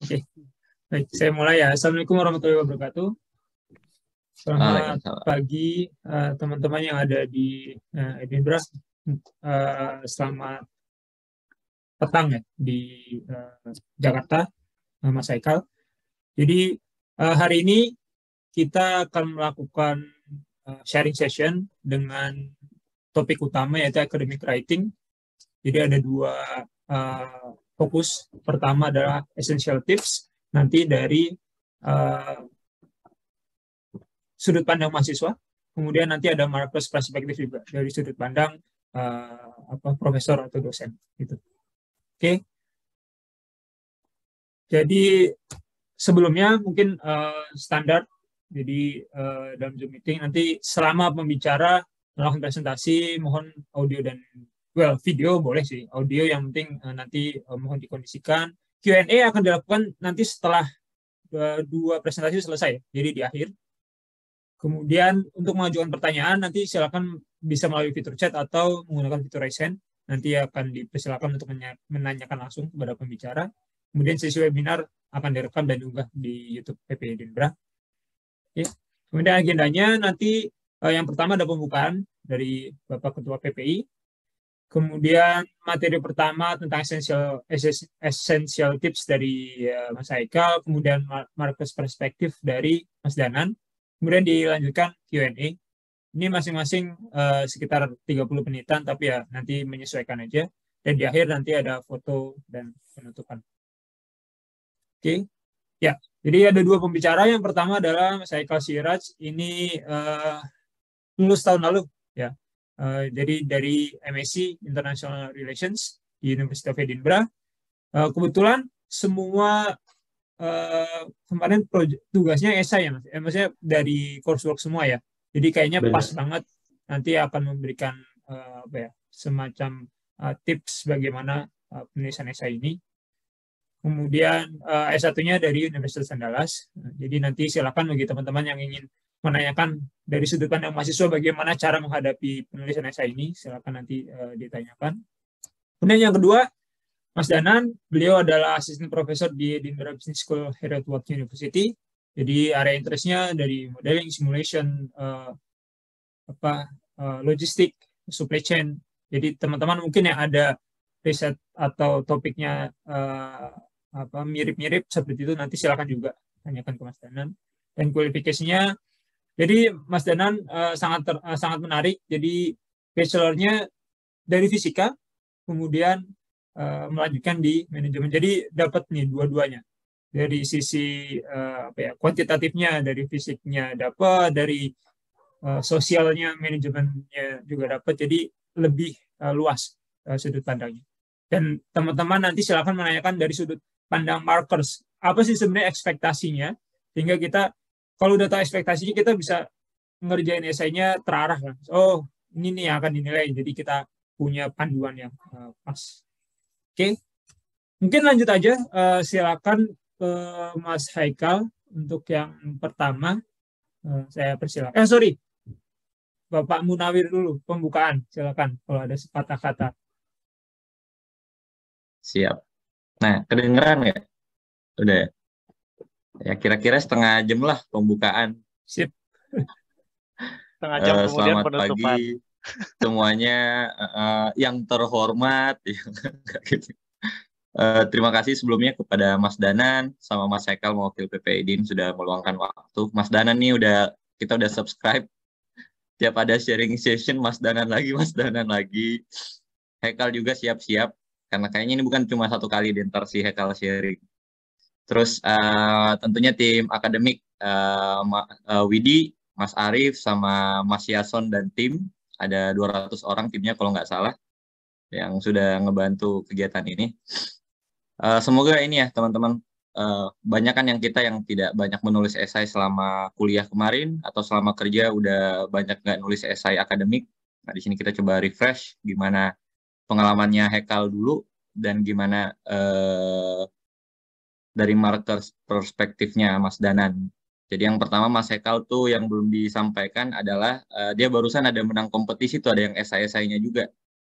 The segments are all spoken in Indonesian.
Oke, baik. Saya mulai ya. Assalamualaikum warahmatullahi wabarakatuh. Selamat Waalaikumsalam. pagi teman-teman yang ada di Edinburgh. Selamat petang ya di Jakarta, Mas Haikal. Jadi hari ini kita akan melakukan sharing session dengan topik utama yaitu academic writing. Jadi ada dua fokus. Pertama adalah essential tips nanti dari sudut pandang mahasiswa. Kemudian nanti ada markers perspektif juga dari sudut pandang profesor atau dosen. Gitu. Oke. Jadi sebelumnya mungkin standar. Jadi dalam Zoom meeting nanti selama pembicara melakukan presentasi, mohon audio dan video boleh sih. Audio yang penting nanti mohon dikondisikan. Q&A akan dilakukan nanti setelah dua presentasi selesai. Jadi di akhir. Kemudian untuk mengajukan pertanyaan nanti silakan bisa melalui fitur chat atau menggunakan fitur raise hand. Nanti akan dipersilakan untuk menanyakan langsung kepada pembicara. Kemudian sesi webinar akan direkam dan diunggah di YouTube PPI Edinburgh. Oke. Kemudian agendanya nanti yang pertama ada pembukaan dari Bapak Ketua PPI. Kemudian materi pertama tentang essential tips dari Mas Haikal. Kemudian markers perspektif dari Mas Danan. Kemudian dilanjutkan Q&A. Ini masing-masing sekitar 30 menitan, tapi ya nanti menyesuaikan aja. Dan di akhir nanti ada foto dan penutupan. Oke. Ya, jadi ada dua pembicara. Yang pertama adalah Mas Haikal Siraj. Ini lulus tahun lalu. Ya. Jadi dari MSc International Relations di University of Edinburgh. Kebetulan semua kemarin tugasnya esai ya Mas. Maksudnya dari coursework semua ya. Jadi kayaknya pas banget nanti akan memberikan semacam tips bagaimana penulisan esai ini. Kemudian S1-nya dari Universitas Andalas. Jadi nanti silakan bagi teman-teman yang ingin menanyakan dari sudut pandang mahasiswa bagaimana cara menghadapi penulisan esai ini, silakan nanti ditanyakan. Kemudian yang kedua, Mas Danan, beliau adalah asisten profesor di Edinburgh Business School Heriot-Watt University. Jadi area interestnya dari modeling, simulation, logistik, supply chain. Jadi teman-teman mungkin yang ada riset atau topiknya mirip-mirip seperti itu nanti silakan juga tanyakan ke Mas Danan. Dan kualifikasinya, jadi Mas Danan sangat menarik. Jadi bachelornya dari fisika, kemudian melanjutkan di manajemen. Jadi dapat nih dua-duanya. Dari sisi kuantitatifnya, dari fisiknya dapat, dari sosialnya, manajemennya juga dapat. Jadi lebih luas sudut pandangnya. Dan teman-teman nanti silakan menanyakan dari sudut pandang markers. Apa sih sebenarnya ekspektasinya? Sehingga kita, kalau udah tahu ekspektasinya, kita bisa ngerjain esainya terarah kan. Oh, ini nih yang akan dinilai. Jadi kita punya panduan yang pas. Oke. Mungkin lanjut aja. Silakan ke Mas Haikal untuk yang pertama. Saya persilakan. Sorry. Bapak Munawir dulu, pembukaan. Silakan kalau ada sepatah kata. Siap. Nah, kedengeran nggak? Udah. Ya, kira-kira setengah jam lah pembukaan. Sip. Setengah jam kemudian selamat penutupan. pagi semuanya yang terhormat. Terima kasih sebelumnya kepada Mas Danan sama Mas Haikal mewakil PPI Edin sudah meluangkan waktu. Mas Danan nih kita udah subscribe. Tiap ada sharing session Mas Danan lagi. Haikal juga siap-siap karena kayaknya ini bukan cuma satu kali di ntar si Haikal sharing. Terus tentunya tim akademik Widi, Mas Arief, sama Mas Yason dan tim. Ada 200 orang timnya kalau nggak salah yang sudah ngebantu kegiatan ini. Semoga ini ya teman-teman, banyak kan yang tidak banyak menulis esai selama kuliah kemarin atau selama kerja udah banyak nggak nulis esai akademik. Nah di sini kita coba refresh gimana pengalamannya Haikal dulu dan gimana dari marker perspektifnya Mas Danan. Jadi yang pertama Mas Haikal tuh yang belum disampaikan adalah dia barusan ada menang kompetisi tuh, ada yang esai-esainya juga.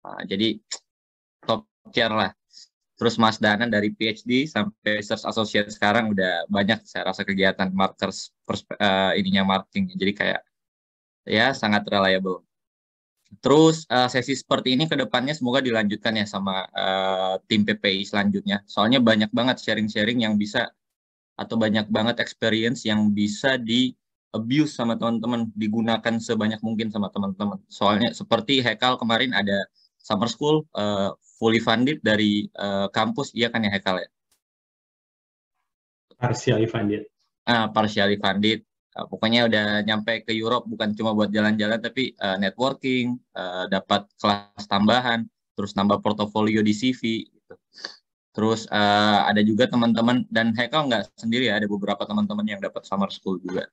Nah, jadi top tier lah. Terus Mas Danan dari PhD sampai Research Associate sekarang udah banyak saya rasa kegiatan markers ininya marketing. Jadi kayak ya sangat reliable. Terus sesi seperti ini ke depannya semoga dilanjutkan ya sama tim PPI selanjutnya. Soalnya banyak banget sharing-sharing yang bisa atau banyak banget experience yang bisa di abuse sama teman-teman, digunakan sebanyak mungkin sama teman-teman. Soalnya seperti Hekal kemarin ada summer school fully funded dari kampus, iya kan ya Hekal ya? Partially funded. Partially funded. Pokoknya udah nyampe ke Europe bukan cuma buat jalan-jalan tapi networking, dapat kelas tambahan, terus nambah portofolio di CV gitu. Terus ada juga teman-teman dan Haikal nggak sendiri ya, ada beberapa teman-teman yang dapat summer school juga.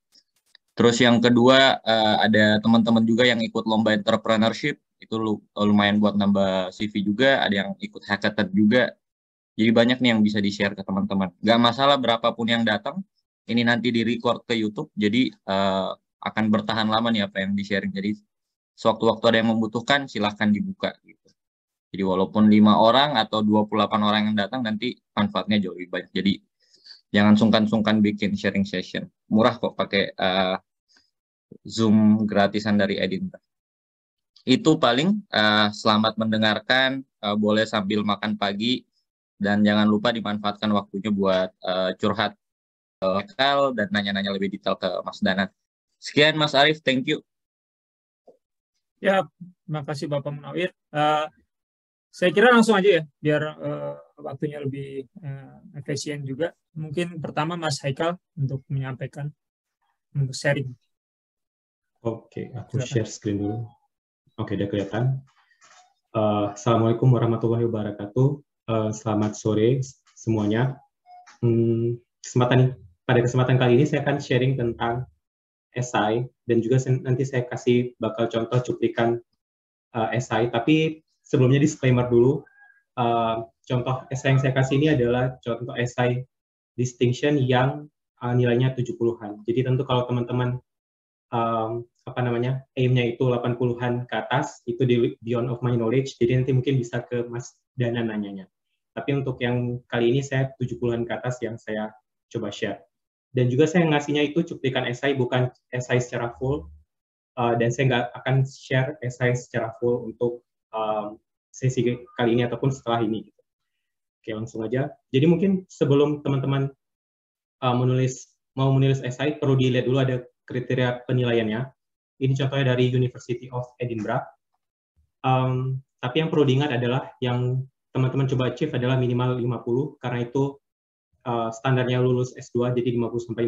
Terus yang kedua ada teman-teman juga yang ikut lomba entrepreneurship, itu lumayan buat nambah CV juga, ada yang ikut hackathon juga. Jadi banyak nih yang bisa di-share ke teman-teman. Nggak masalah berapapun yang datang, ini nanti di-record ke YouTube, jadi akan bertahan lama nih apa yang di-sharing. Jadi sewaktu-waktu ada yang membutuhkan, silahkan dibuka. Gitu. Jadi walaupun 5 orang atau 28 orang yang datang, nanti manfaatnya jauh lebih banyak. Jadi jangan sungkan-sungkan bikin sharing session. Murah kok pakai Zoom gratisan dari Edinburgh. Itu paling selamat mendengarkan, boleh sambil makan pagi, dan jangan lupa dimanfaatkan waktunya buat curhat lokal dan nanya-nanya lebih detail ke Mas Danan. Sekian Mas Arief, thank you. Ya, terima kasih Bapak Munawir. Saya kira langsung aja ya, biar waktunya lebih efisien juga. Mungkin pertama Mas Haikal untuk menyampaikan, untuk sharing. Oke, aku share screen dulu. Oke, udah kelihatan. Assalamualaikum warahmatullahi wabarakatuh. Selamat sore semuanya. Pada kesempatan kali ini saya akan sharing tentang esai dan juga nanti saya kasih bakal contoh cuplikan esai. Tapi sebelumnya disclaimer dulu, contoh esai yang saya kasih ini adalah contoh esai distinction yang nilainya 70-an. Jadi tentu kalau teman-teman aim-nya itu 80-an ke atas, itu di beyond of my knowledge, jadi nanti mungkin bisa ke Mas Dana nanyanya. Tapi untuk yang kali ini saya 70-an ke atas yang saya coba share. Dan juga saya ngasihnya itu cuplikan esai, bukan esai secara full, dan saya nggak akan share esai secara full untuk sesi kali ini ataupun setelah ini. Oke, langsung aja. Jadi mungkin sebelum teman-teman mau menulis esai, perlu dilihat dulu ada kriteria penilaiannya. Ini contohnya dari University of Edinburgh. Tapi yang perlu diingat adalah yang teman-teman coba achieve adalah minimal 50, karena itu standarnya lulus S2, jadi 50-59.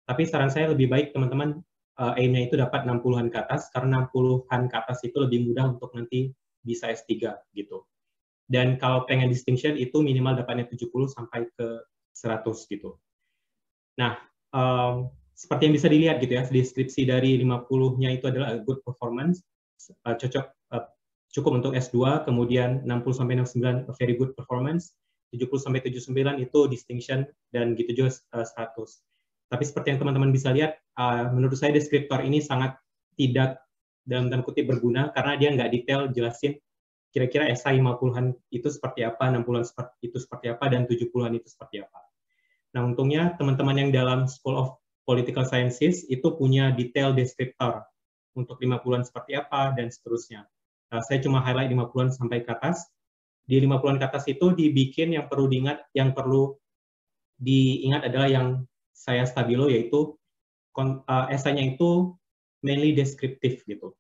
Tapi saran saya lebih baik teman-teman aim-nya itu dapat 60-an ke atas, karena 60-an ke atas itu lebih mudah untuk nanti bisa S3 gitu. Dan kalau pengen distinction itu minimal dapatnya 70 sampai ke 100 gitu. Nah, seperti yang bisa dilihat gitu ya, deskripsi dari 50-nya itu adalah good performance, cukup untuk S2, kemudian 60-69 very good performance, 70-79 itu distinction, dan gitu juga 100. Tapi seperti yang teman-teman bisa lihat, menurut saya deskriptor ini sangat tidak dalam tanda kutip berguna, karena dia nggak detail jelasin kira-kira esai 50-an itu seperti apa, 60-an itu seperti apa, dan 70-an itu seperti apa. Nah, untungnya teman-teman yang dalam School of Political Sciences itu punya detail deskriptor untuk 50-an seperti apa, dan seterusnya. Saya cuma highlight 50-an sampai ke atas. Di 50-an ke atas itu dibikin yang perlu diingat adalah yang saya stabilo, yaitu esainya itu mainly deskriptif gitu.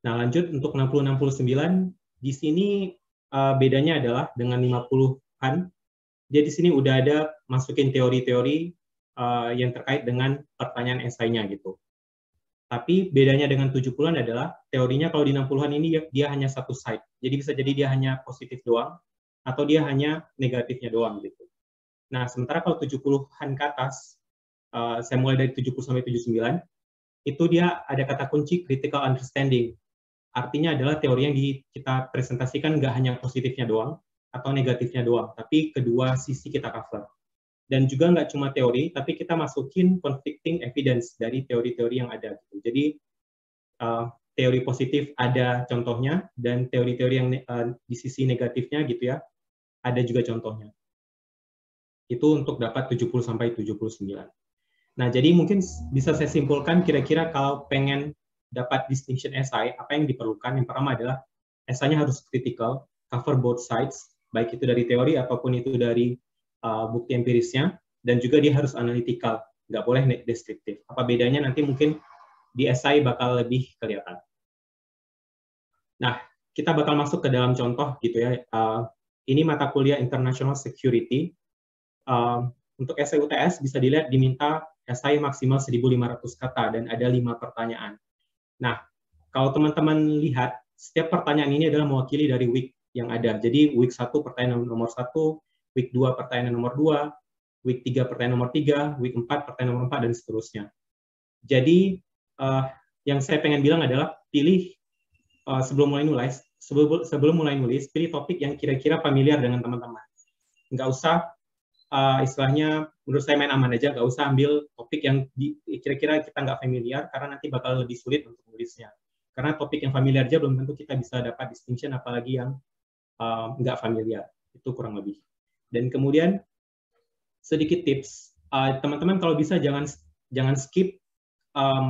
Nah, lanjut untuk 60-69, di sini bedanya adalah dengan 50-an, dia di sini udah ada masukin teori-teori yang terkait dengan pertanyaan esainya gitu. Tapi bedanya dengan 70-an adalah teorinya kalau di 60-an ini dia hanya satu side. Jadi bisa jadi dia hanya positif doang atau dia hanya negatifnya doang gitu. Nah, sementara kalau 70-an ke atas, saya mulai dari 70 sampai 79, itu dia ada kata kunci critical understanding. Artinya adalah teori yang kita presentasikan nggak hanya positifnya doang atau negatifnya doang, tapi kedua sisi kita cover. Dan juga nggak cuma teori, tapi kita masukin conflicting evidence dari teori-teori yang ada. Jadi teori positif ada contohnya, dan teori-teori yang di sisi negatifnya gitu ya, ada juga contohnya. Itu untuk dapat 70 sampai 79. Nah, jadi mungkin bisa saya simpulkan kira-kira kalau pengen dapat distinction SI, apa yang diperlukan? Yang pertama adalah SI-nya harus critical, cover both sides, baik itu dari teori ataupun itu dari bukti empirisnya, dan juga dia harus analytical, nggak boleh deskriptif. Apa bedanya nanti mungkin di SI bakal lebih kelihatan. Nah, kita bakal masuk ke dalam contoh gitu ya. Ini mata kuliah International Security. Untuk SI UTS bisa dilihat diminta SI maksimal 1.500 kata dan ada 5 pertanyaan. Nah, kalau teman-teman lihat, setiap pertanyaan ini adalah mewakili dari week yang ada. Jadi week 1 pertanyaan nomor 1, week 2 pertanyaan nomor 2, week 3 pertanyaan nomor 3, week 4 pertanyaan nomor 4, dan seterusnya. Jadi, yang saya pengen bilang adalah pilih sebelum mulai nulis, pilih topik yang kira-kira familiar dengan teman-teman. Nggak usah istilahnya menurut saya main aman aja, nggak usah ambil topik yang kira-kira kita nggak familiar, karena nanti bakal lebih sulit untuk nulisnya. Karena topik yang familiar aja belum tentu kita bisa dapat distinction, apalagi yang nggak familiar. Itu kurang lebih. Dan kemudian sedikit tips, teman-teman kalau bisa jangan skip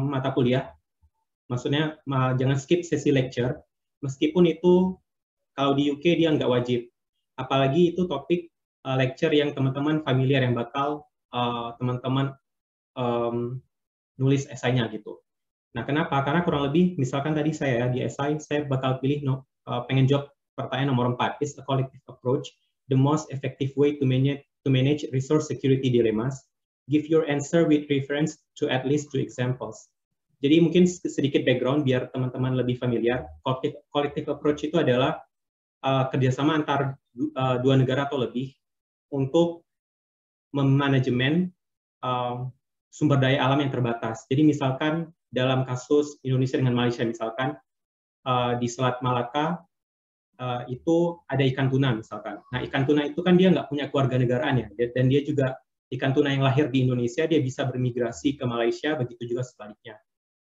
mata kuliah, maksudnya jangan skip sesi lecture, meskipun itu kalau di UK dia nggak wajib, apalagi itu topik lecture yang teman-teman familiar, yang bakal teman-teman nulis esainya gitu. Nah, kenapa? Karena kurang lebih, misalkan tadi saya di esai, saya bakal pilih pengen jawab pertanyaan nomor 4. Is a collective approach the most effective way to manage resource security dilemmas? Give your answer with reference to at least 2 examples. Jadi mungkin sedikit background biar teman-teman lebih familiar. Collective approach itu adalah kerjasama antar 2 negara atau lebih untuk memanajemen sumber daya alam yang terbatas. Jadi misalkan dalam kasus Indonesia dengan Malaysia, misalkan di Selat Malaka itu ada ikan tuna misalkan. Nah, ikan tuna itu kan dia nggak punya kewarganegaraan ya, dan dia juga ikan tuna yang lahir di Indonesia, dia bisa bermigrasi ke Malaysia, begitu juga sebaliknya.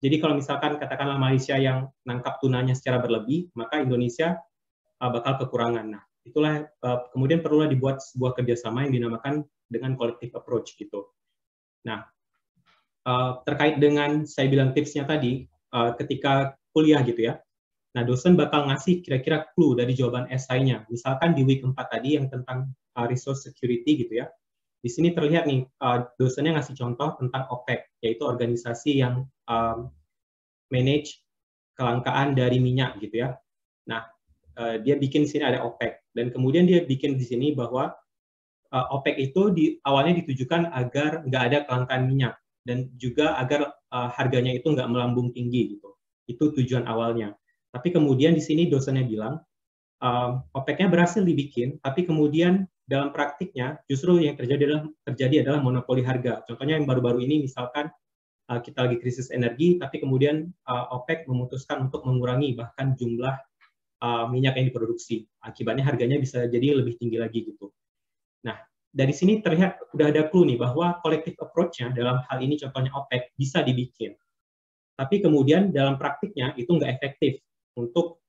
Jadi kalau misalkan katakanlah Malaysia yang nangkap tunanya secara berlebih, maka Indonesia bakal kekurangan. Nah, itulah kemudian perlulah dibuat sebuah kerjasama yang dinamakan dengan collective approach gitu. Nah, terkait dengan saya bilang tipsnya tadi, ketika kuliah gitu ya, nah dosen bakal ngasih kira-kira clue dari jawaban esainya. Misalkan di week 4 tadi yang tentang resource security gitu ya, di sini terlihat nih dosennya ngasih contoh tentang OPEC, yaitu organisasi yang manage kelangkaan dari minyak gitu ya. Nah, dia bikin di sini ada OPEC, dan kemudian dia bikin di sini bahwa OPEC itu awalnya ditujukan agar nggak ada kelangkaan minyak, dan juga agar harganya itu nggak melambung tinggi gitu. Itu tujuan awalnya. Tapi kemudian di sini dosennya bilang OPEC-nya berhasil dibikin, tapi kemudian dalam praktiknya justru yang terjadi adalah monopoli harga. Contohnya yang baru-baru ini misalkan kita lagi krisis energi, tapi kemudian OPEC memutuskan untuk mengurangi bahkan jumlah minyak yang diproduksi. Akibatnya harganya bisa jadi lebih tinggi lagi gitu. Nah, dari sini terlihat udah ada clue nih bahwa collective approach-nya dalam hal ini contohnya OPEC bisa dibikin. Tapi kemudian dalam praktiknya itu nggak efektif untuk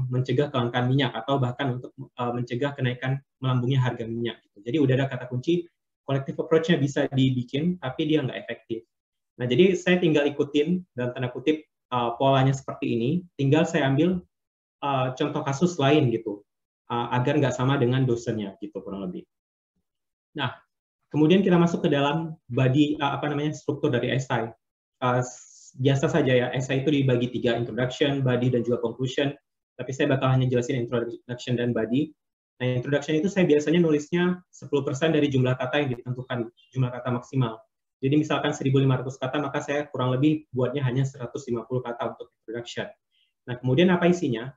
mencegah kelangkaan minyak atau bahkan untuk mencegah kenaikan melambungnya harga minyak. Gitu. Jadi udah ada kata kunci, collective approach-nya bisa dibikin, tapi dia nggak efektif. Nah, jadi saya tinggal ikutin dalam tanda kutip polanya seperti ini, tinggal saya ambil contoh kasus lain gitu, agar nggak sama dengan dosennya gitu kurang lebih. Nah, kemudian kita masuk ke dalam body struktur dari esai. Biasa saja ya, esai itu dibagi 3, introduction, body, dan juga conclusion. Tapi saya bakal hanya jelasin introduction dan body. Nah, introduction itu saya biasanya nulisnya 10% dari jumlah kata yang ditentukan, jumlah kata maksimal. Jadi misalkan 1.500 kata, maka saya kurang lebih buatnya hanya 150 kata untuk introduction. Nah, kemudian apa isinya?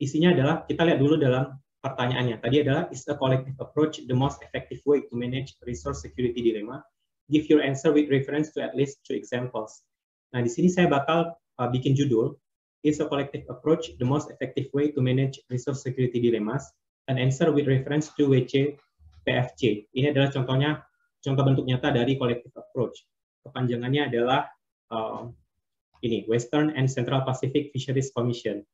Isinya adalah, kita lihat dulu dalam pertanyaannya. Tadi adalah, is a collective approach the most effective way to manage resource security dilemma? Give your answer with reference to at least 2 examples. Nah, di sini saya bakal bikin judul, is a collective approach the most effective way to manage resource security dilemmas? And answer with reference to WC PFC. Ini adalah contoh bentuk nyata dari collective approach. Kepanjangannya adalah ini, Western and Central Pacific Fisheries Commission.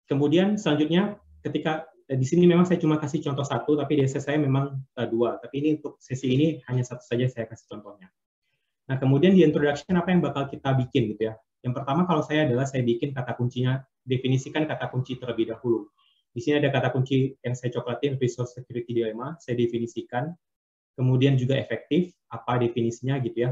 Kemudian selanjutnya, ketika di sini memang saya cuma kasih contoh satu, tapi di essay saya memang dua. Tapi ini untuk sesi ini hanya satu saja saya kasih contohnya. Nah, kemudian di introduction apa yang bakal kita bikin gitu ya. Yang pertama kalau saya adalah saya bikin kata kuncinya, definisikan kata kunci terlebih dahulu. Di sini ada kata kunci yang saya coklatin, resource security dilemma, saya definisikan. Kemudian juga efektif, apa definisinya gitu ya.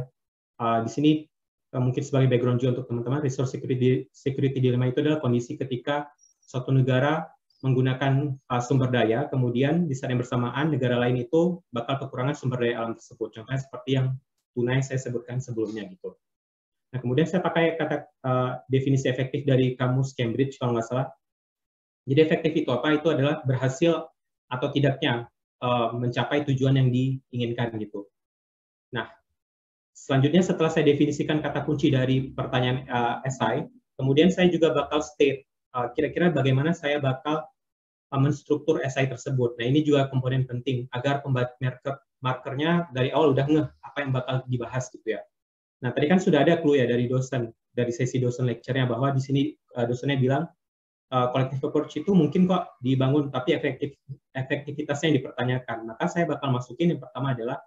Di sini mungkin sebagai background juga untuk teman-teman, resource security dilemma itu adalah kondisi ketika suatu negara menggunakan sumber daya, kemudian di saat yang bersamaan negara lain itu bakal kekurangan sumber daya alam tersebut. Contohnya seperti yang tuna yang saya sebutkan sebelumnya gitu. Nah, kemudian saya pakai kata definisi efektif dari kamus Cambridge kalau nggak salah. Jadi efektif itu apa? Itu adalah berhasil atau tidaknya mencapai tujuan yang diinginkan gitu. Nah, selanjutnya setelah saya definisikan kata kunci dari pertanyaan esai, kemudian saya juga bakal state kira-kira bagaimana saya bakal menstruktur esai tersebut. Nah, ini juga komponen penting agar pembuat markernya dari awal udah ngeh apa yang bakal dibahas gitu ya. Nah, tadi kan sudah ada clue ya dari dosen, dari sesi dosen lecture-nya bahwa di sini dosennya bilang collective approach itu mungkin kok dibangun, tapi efektivitasnya yang dipertanyakan. Maka saya bakal masukin yang pertama adalah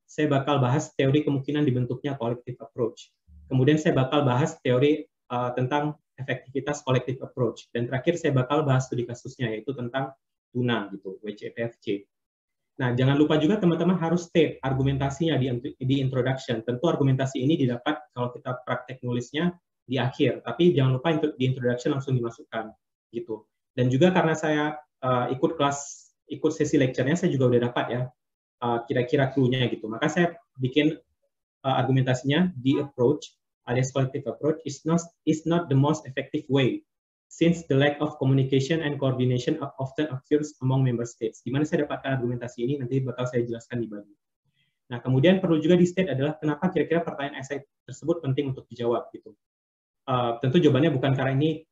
saya bakal bahas teori kemungkinan dibentuknya collective approach. Kemudian saya bakal bahas teori tentang efektivitas collective approach. Dan terakhir saya bakal bahas studi kasusnya, yaitu tentang tuna gitu, WCPFC. Nah, jangan lupa juga teman-teman harus state argumentasinya di introduction. Tentu argumentasi ini didapat kalau kita praktek nulisnya di akhir, tapi jangan lupa di introduction langsung dimasukkan gitu. Dan juga karena saya ikut sesi lecture-nya, saya juga udah dapat ya kira-kira clue-nya gitu. Maka saya bikin argumentasinya, the approach alias collective approach is not the most effective way, since the lack of communication and coordination often occurs among member states. Di mana saya dapatkan argumentasi ini, nanti bakal saya jelaskan di bagi. Nah, kemudian perlu juga di state adalah kenapa kira-kira pertanyaan esai tersebut penting untuk dijawab gitu. Tentu jawabannya bukan karena ini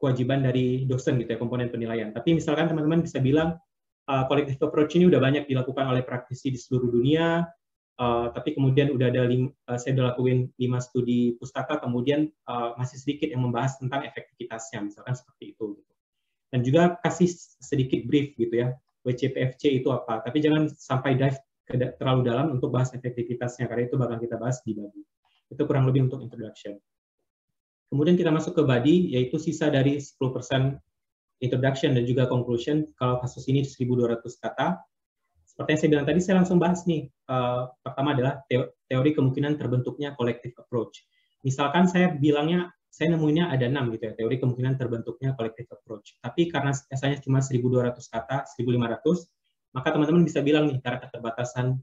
kewajiban dari dosen gitu ya, komponen penilaian. Tapi misalkan teman-teman bisa bilang collective approach ini udah banyak dilakukan oleh praktisi di seluruh dunia, tapi kemudian udah ada saya udah lakuin 5 studi pustaka, kemudian masih sedikit yang membahas tentang efektivitasnya, misalkan seperti itu. Dan juga kasih sedikit brief gitu ya, WCPFC itu apa, tapi jangan sampai dive terlalu dalam untuk bahas efektivitasnya, karena itu bakal kita bahas di body. Itu kurang lebih untuk introduction. Kemudian kita masuk ke body, yaitu sisa dari 10% introduction dan juga conclusion. Kalau kasus ini 1.200 kata, seperti yang saya bilang tadi, saya langsung bahas nih. Pertama adalah teori kemungkinan terbentuknya collective approach. Misalkan saya bilangnya, saya nemuinnya ada 6 gitu ya, teori kemungkinan terbentuknya collective approach. Tapi karena esainya cuma 1.200 kata, 1.500, maka teman-teman bisa bilang nih, karena keterbatasan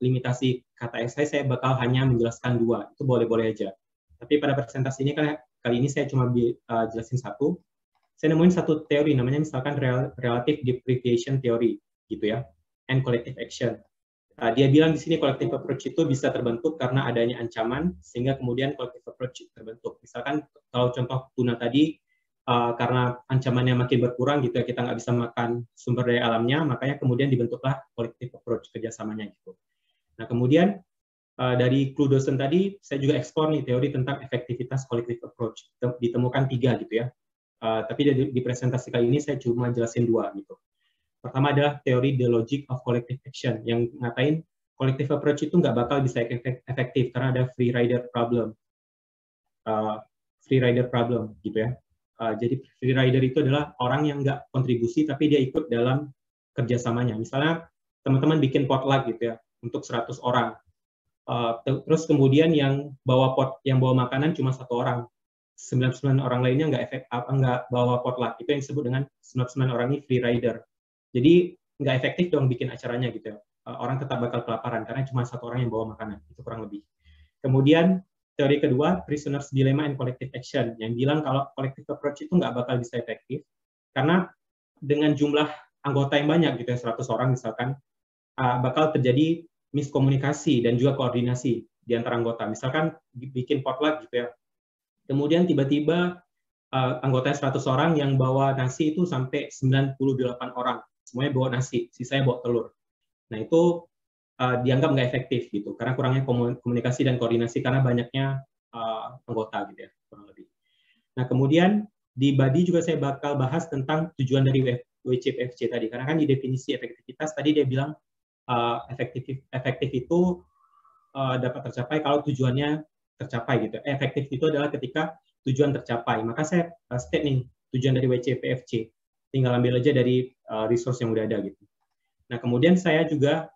limitasi kata esai, saya bakal hanya menjelaskan 2. Itu boleh-boleh aja. Tapi pada presentasi ini, kali ini saya cuma jelasin satu. Saya nemuin satu teori, namanya misalkan relative depreciation theory, gitu ya, and collective action. Dia bilang di sini collective approach itu bisa terbentuk karena adanya ancaman, sehingga kemudian collective approach terbentuk. Misalkan kalau contoh tuna tadi, karena ancamannya makin berkurang gitu ya, kita nggak bisa makan sumber daya alamnya, makanya kemudian dibentuklah collective approach kerjasamanya gitu. Nah, kemudian dari clue dosen tadi, saya juga eksplor nih teori tentang efektivitas collective approach. Ditemukan 3 gitu ya. Tapi di presentasi kali ini saya cuma jelasin 2 gitu. Pertama adalah teori the logic of collective action, yang ngatain collective approach itu nggak bakal bisa efektif karena ada free rider problem. Free rider problem gitu ya. Jadi free rider itu adalah orang yang nggak kontribusi tapi dia ikut dalam kerjasamanya. Misalnya teman-teman bikin potluck gitu ya untuk 100 orang. Terus kemudian yang bawa makanan cuma 1 orang. 99 orang lainnya nggak bawa potluck. Itu yang disebut dengan 99 orang ini free rider. Jadi nggak efektif dong bikin acaranya gitu ya. Orang tetap bakal kelaparan karena cuma 1 orang yang bawa makanan. Itu kurang lebih. Kemudian teori kedua, prisoner's dilemma and collective action, yang bilang kalau collective approach itu nggak bakal bisa efektif karena dengan jumlah anggota yang banyak gitu ya, 100 orang misalkan, bakal terjadi miskomunikasi dan juga koordinasi di antara anggota. Misalkan bikin potluck gitu ya. Kemudian tiba-tiba anggotanya 100 orang yang bawa nasi itu sampai 98 orang. Semuanya bawa nasi, sisanya bawa telur. Nah, itu dianggap nggak efektif gitu, karena kurangnya komunikasi dan koordinasi karena banyaknya anggota gitu ya, kurang lebih. Nah, kemudian di body juga saya bakal bahas tentang tujuan dari WCPFC tadi, karena kan di definisi efektivitas tadi dia bilang efektif itu dapat tercapai kalau tujuannya tercapai gitu. Efektif itu adalah ketika tujuan tercapai. Maka saya state nih tujuan dari WCPFC. Tinggal ambil aja dari resource yang udah ada gitu. Nah, kemudian saya juga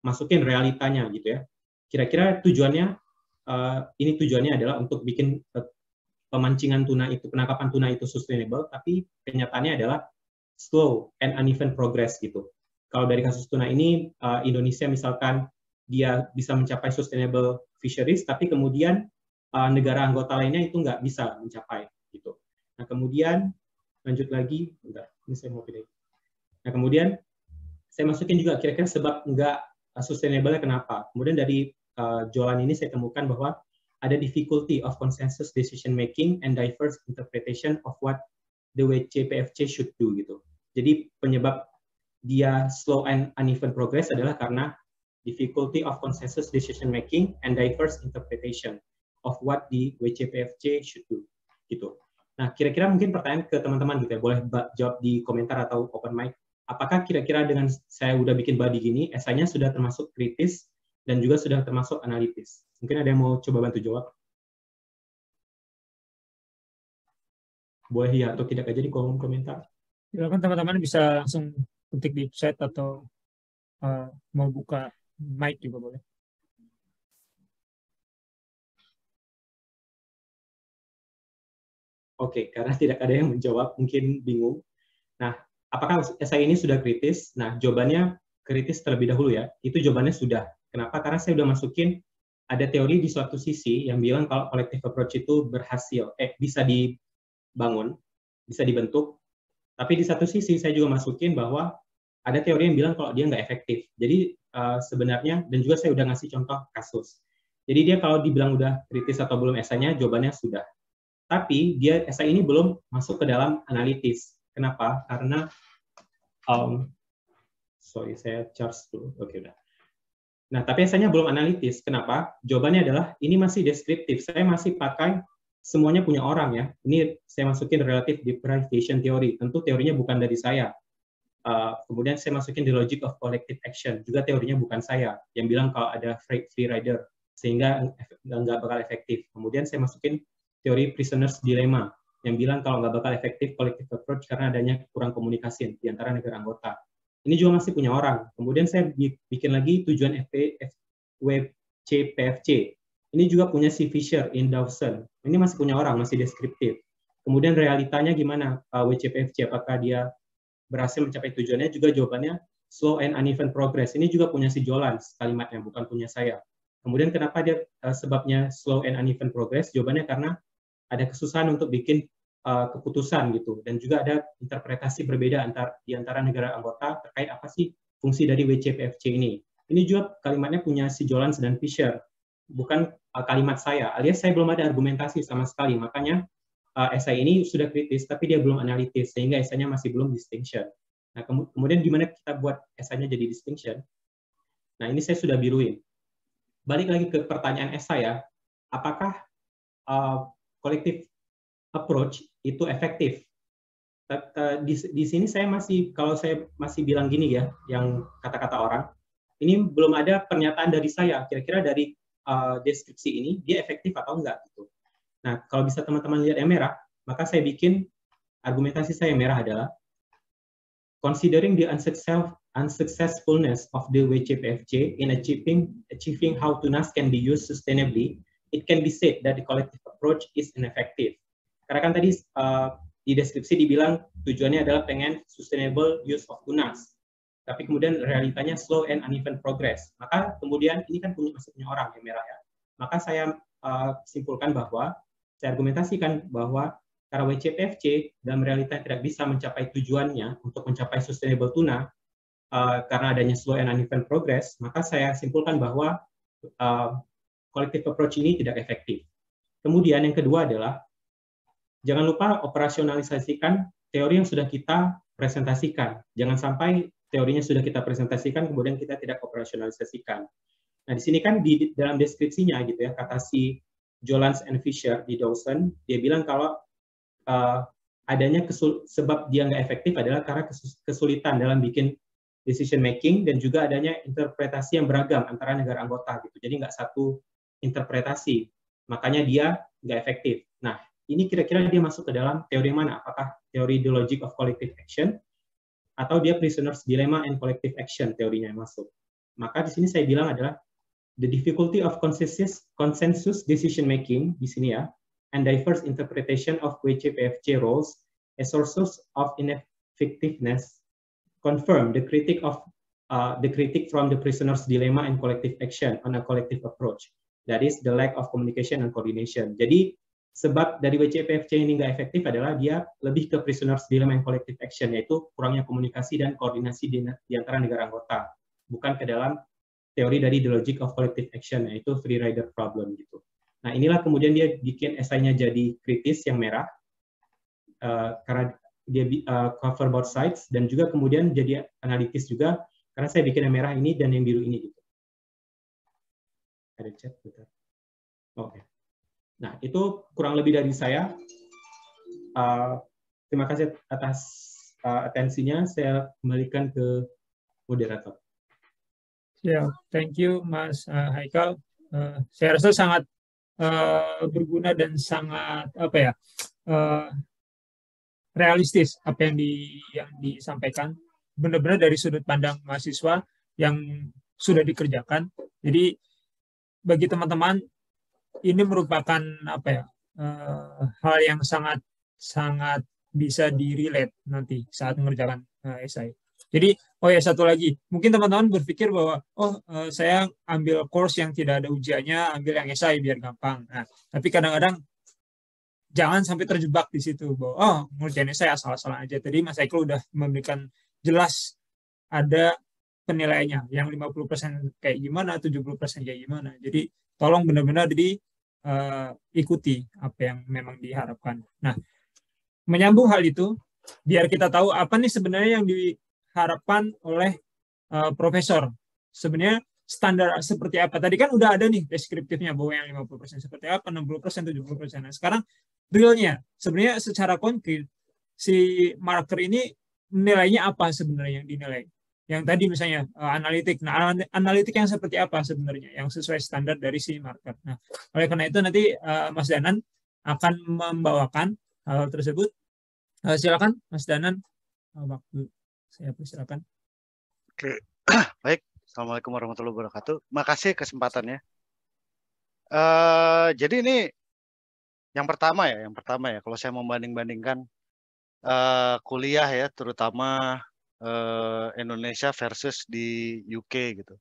masukin realitanya gitu ya. Kira-kira tujuannya ini tujuannya adalah untuk bikin pemancingan tuna itu, penangkapan tuna itu sustainable, tapi kenyataannya adalah slow and uneven progress gitu. Kalau dari kasus tuna ini, Indonesia misalkan dia bisa mencapai sustainable fisheries, tapi kemudian negara anggota lainnya itu nggak bisa mencapai gitu. Nah, kemudian lanjut lagi, bentar, ini saya mau pilih. Nah, kemudian saya masukin juga kira-kira sebab nggak sustainable-nya kenapa. Kemudian dari jualan ini saya temukan bahwa ada difficulty of consensus decision making and diverse interpretation of what the WCPFC should do gitu. Jadi penyebab dia slow and uneven progress adalah karena difficulty of consensus decision making and diverse interpretation of what the WCPFC should do gitu. Nah, kira-kira mungkin pertanyaan ke teman-teman gitu ya, boleh jawab di komentar atau open mic. Apakah kira-kira dengan saya udah bikin body gini, esainya sudah termasuk kritis dan juga sudah termasuk analitis? Mungkin ada yang mau coba bantu jawab? Boleh ya atau tidak aja di kolom komentar. Silakan teman-teman bisa langsung ketik di chat atau mau buka mic juga boleh. Oke, karena tidak ada yang menjawab, mungkin bingung. Nah, apakah esai ini sudah kritis? Nah, jawabannya kritis terlebih dahulu ya. Itu jawabannya sudah. Kenapa? Karena saya sudah masukin ada teori di suatu sisi yang bilang kalau collective approach itu berhasil, bisa dibangun, bisa dibentuk. Tapi di satu sisi saya juga masukin bahwa ada teori yang bilang kalau dia nggak efektif. Jadi sebenarnya, dan juga saya udah ngasih contoh kasus. Jadi dia kalau dibilang udah kritis atau belum esainya, jawabannya sudah. Tapi dia esai ini belum masuk ke dalam analitis. Kenapa? Karena sorry, saya charge dulu. Oke, udah. Nah, tapi esainya belum analitis. Kenapa? Jawabannya adalah ini masih deskriptif. Saya masih pakai semuanya punya orang ya. Ini saya masukin relative deprivation theory. Tentu teorinya bukan dari saya. Kemudian saya masukin di logic of collective action. Juga teorinya bukan saya. Yang bilang kalau ada free rider sehingga nggak bakal efektif. Kemudian saya masukin teori prisoner's dilemma yang bilang kalau nggak bakal efektif collective approach karena adanya kurang komunikasi di antara negara anggota. Ini juga masih punya orang. Kemudian saya bikin lagi tujuan WCPFC. Ini juga punya si Fisher in Dawson. Ini masih punya orang, masih deskriptif. Kemudian realitanya gimana WCPFC? Apakah dia berhasil mencapai tujuannya? Juga jawabannya slow and uneven progress. Ini juga punya si Jolan kalimatnya, bukan punya saya. Kemudian kenapa dia sebabnya slow and uneven progress? Jawabannya karena ada kesusahan untuk bikin keputusan gitu, dan juga ada interpretasi berbeda di antara negara anggota terkait apa sih fungsi dari WCPFC ini. Ini juga kalimatnya punya si Jolans dan Fisher, bukan kalimat saya, alias saya belum ada argumentasi sama sekali, makanya esai ini sudah kritis, tapi dia belum analitis, sehingga esainya masih belum distinction. Nah, kemudian gimana kita buat esainya jadi distinction? Nah, ini saya sudah biruin. Balik lagi ke pertanyaan esai ya, apakah collective approach itu efektif? Di sini saya masih bilang gini ya, yang kata-kata orang, ini belum ada pernyataan dari saya, kira-kira dari deskripsi ini, dia efektif atau enggak gitu. Nah, kalau bisa teman-teman lihat yang merah, maka saya bikin argumentasi saya yang merah adalah, considering the unsuccessfulness of the WCPFC in achieving how tunas can be used sustainably, it can be said that the collective approach is ineffective. Karena kan tadi di deskripsi dibilang tujuannya adalah pengen sustainable use of tunas. Tapi kemudian realitanya slow and uneven progress. Maka kemudian ini kan masih punya orang yang merah ya. Maka saya simpulkan bahwa, saya argumentasikan bahwa karena WCPFC dalam realita tidak bisa mencapai tujuannya untuk mencapai sustainable tuna, karena adanya slow and uneven progress, maka saya simpulkan bahwa collective approach ini tidak efektif. Kemudian yang kedua adalah, jangan lupa operasionalisasikan teori yang sudah kita presentasikan. Jangan sampai teorinya sudah kita presentasikan, kemudian kita tidak operasionalisasikan. Nah, di sini kan di dalam deskripsinya gitu ya, kata si Jolans and Fisher di Dawson, dia bilang kalau adanya sebab dia nggak efektif adalah karena kesulitan dalam bikin decision making dan juga adanya interpretasi yang beragam antara negara anggota gitu. Jadi nggak satu interpretasi, makanya dia nggak efektif. Nah, ini kira-kira dia masuk ke dalam teori mana? Apakah teori the logic of collective action atau dia prisoner's dilemma and collective action teorinya yang masuk? Maka di sini saya bilang adalah the difficulty of consensus decision making di sini ya, and diverse interpretation of WCPFC roles as sources of ineffectiveness confirm the critic from the prisoner's dilemma and collective action on a collective approach. That is the lack of communication and coordination. Jadi sebab dari WCPFC ini nggak efektif adalah dia lebih ke prisoner's dilemma and collective action, yaitu kurangnya komunikasi dan koordinasi di antara negara anggota, bukan ke dalam teori dari the logic of collective action, yaitu free rider problem gitu. Nah, inilah kemudian dia bikin esainya jadi kritis yang merah, karena dia cover both sides, dan juga kemudian jadi analitis juga, karena saya bikin yang merah ini dan yang biru ini gitu. Ada chat, bentar. Oke. Nah, itu kurang lebih dari saya. Terima kasih atas atensinya. Saya kembalikan ke moderator. Ya, thank you Mas Haikal. Saya rasa sangat berguna dan sangat realistis apa yang disampaikan. Benar-benar dari sudut pandang mahasiswa yang sudah dikerjakan. Jadi bagi teman-teman ini merupakan hal yang sangat bisa di-relate nanti saat mengerjakan esai. Jadi, satu lagi, mungkin teman-teman berpikir bahwa saya ambil course yang tidak ada ujiannya, ambil yang esai biar gampang. Nah, tapi kadang-kadang jangan sampai terjebak di situ bahwa ngerjain esai asal-asalan aja. Tadi Mas Haikal udah memberikan jelas ada penilaiannya, yang 50% kayak gimana, 70% kayak gimana. Jadi tolong benar-benar ikuti apa yang memang diharapkan. Nah, menyambung hal itu, biar kita tahu apa nih sebenarnya yang diharapkan oleh profesor. Sebenarnya standar seperti apa. Tadi kan udah ada nih deskriptifnya bahwa yang 50% seperti apa, 60%, 70%. Nah, sekarang realnya, sebenarnya secara konkret, si marker ini nilainya apa sebenarnya yang dinilai? Yang tadi misalnya analitik. Nah, analitik yang seperti apa sebenarnya yang sesuai standar dari si marker. Nah, oleh karena itu nanti Mas Danan akan membawakan hal tersebut. Silakan Mas Danan, waktu saya persilakan. Oke, baik. Assalamualaikum warahmatullahi wabarakatuh. Makasih kesempatannya. Jadi ini yang pertama ya. Kalau saya membanding-bandingkan kuliah ya, terutama Indonesia versus di UK gitu.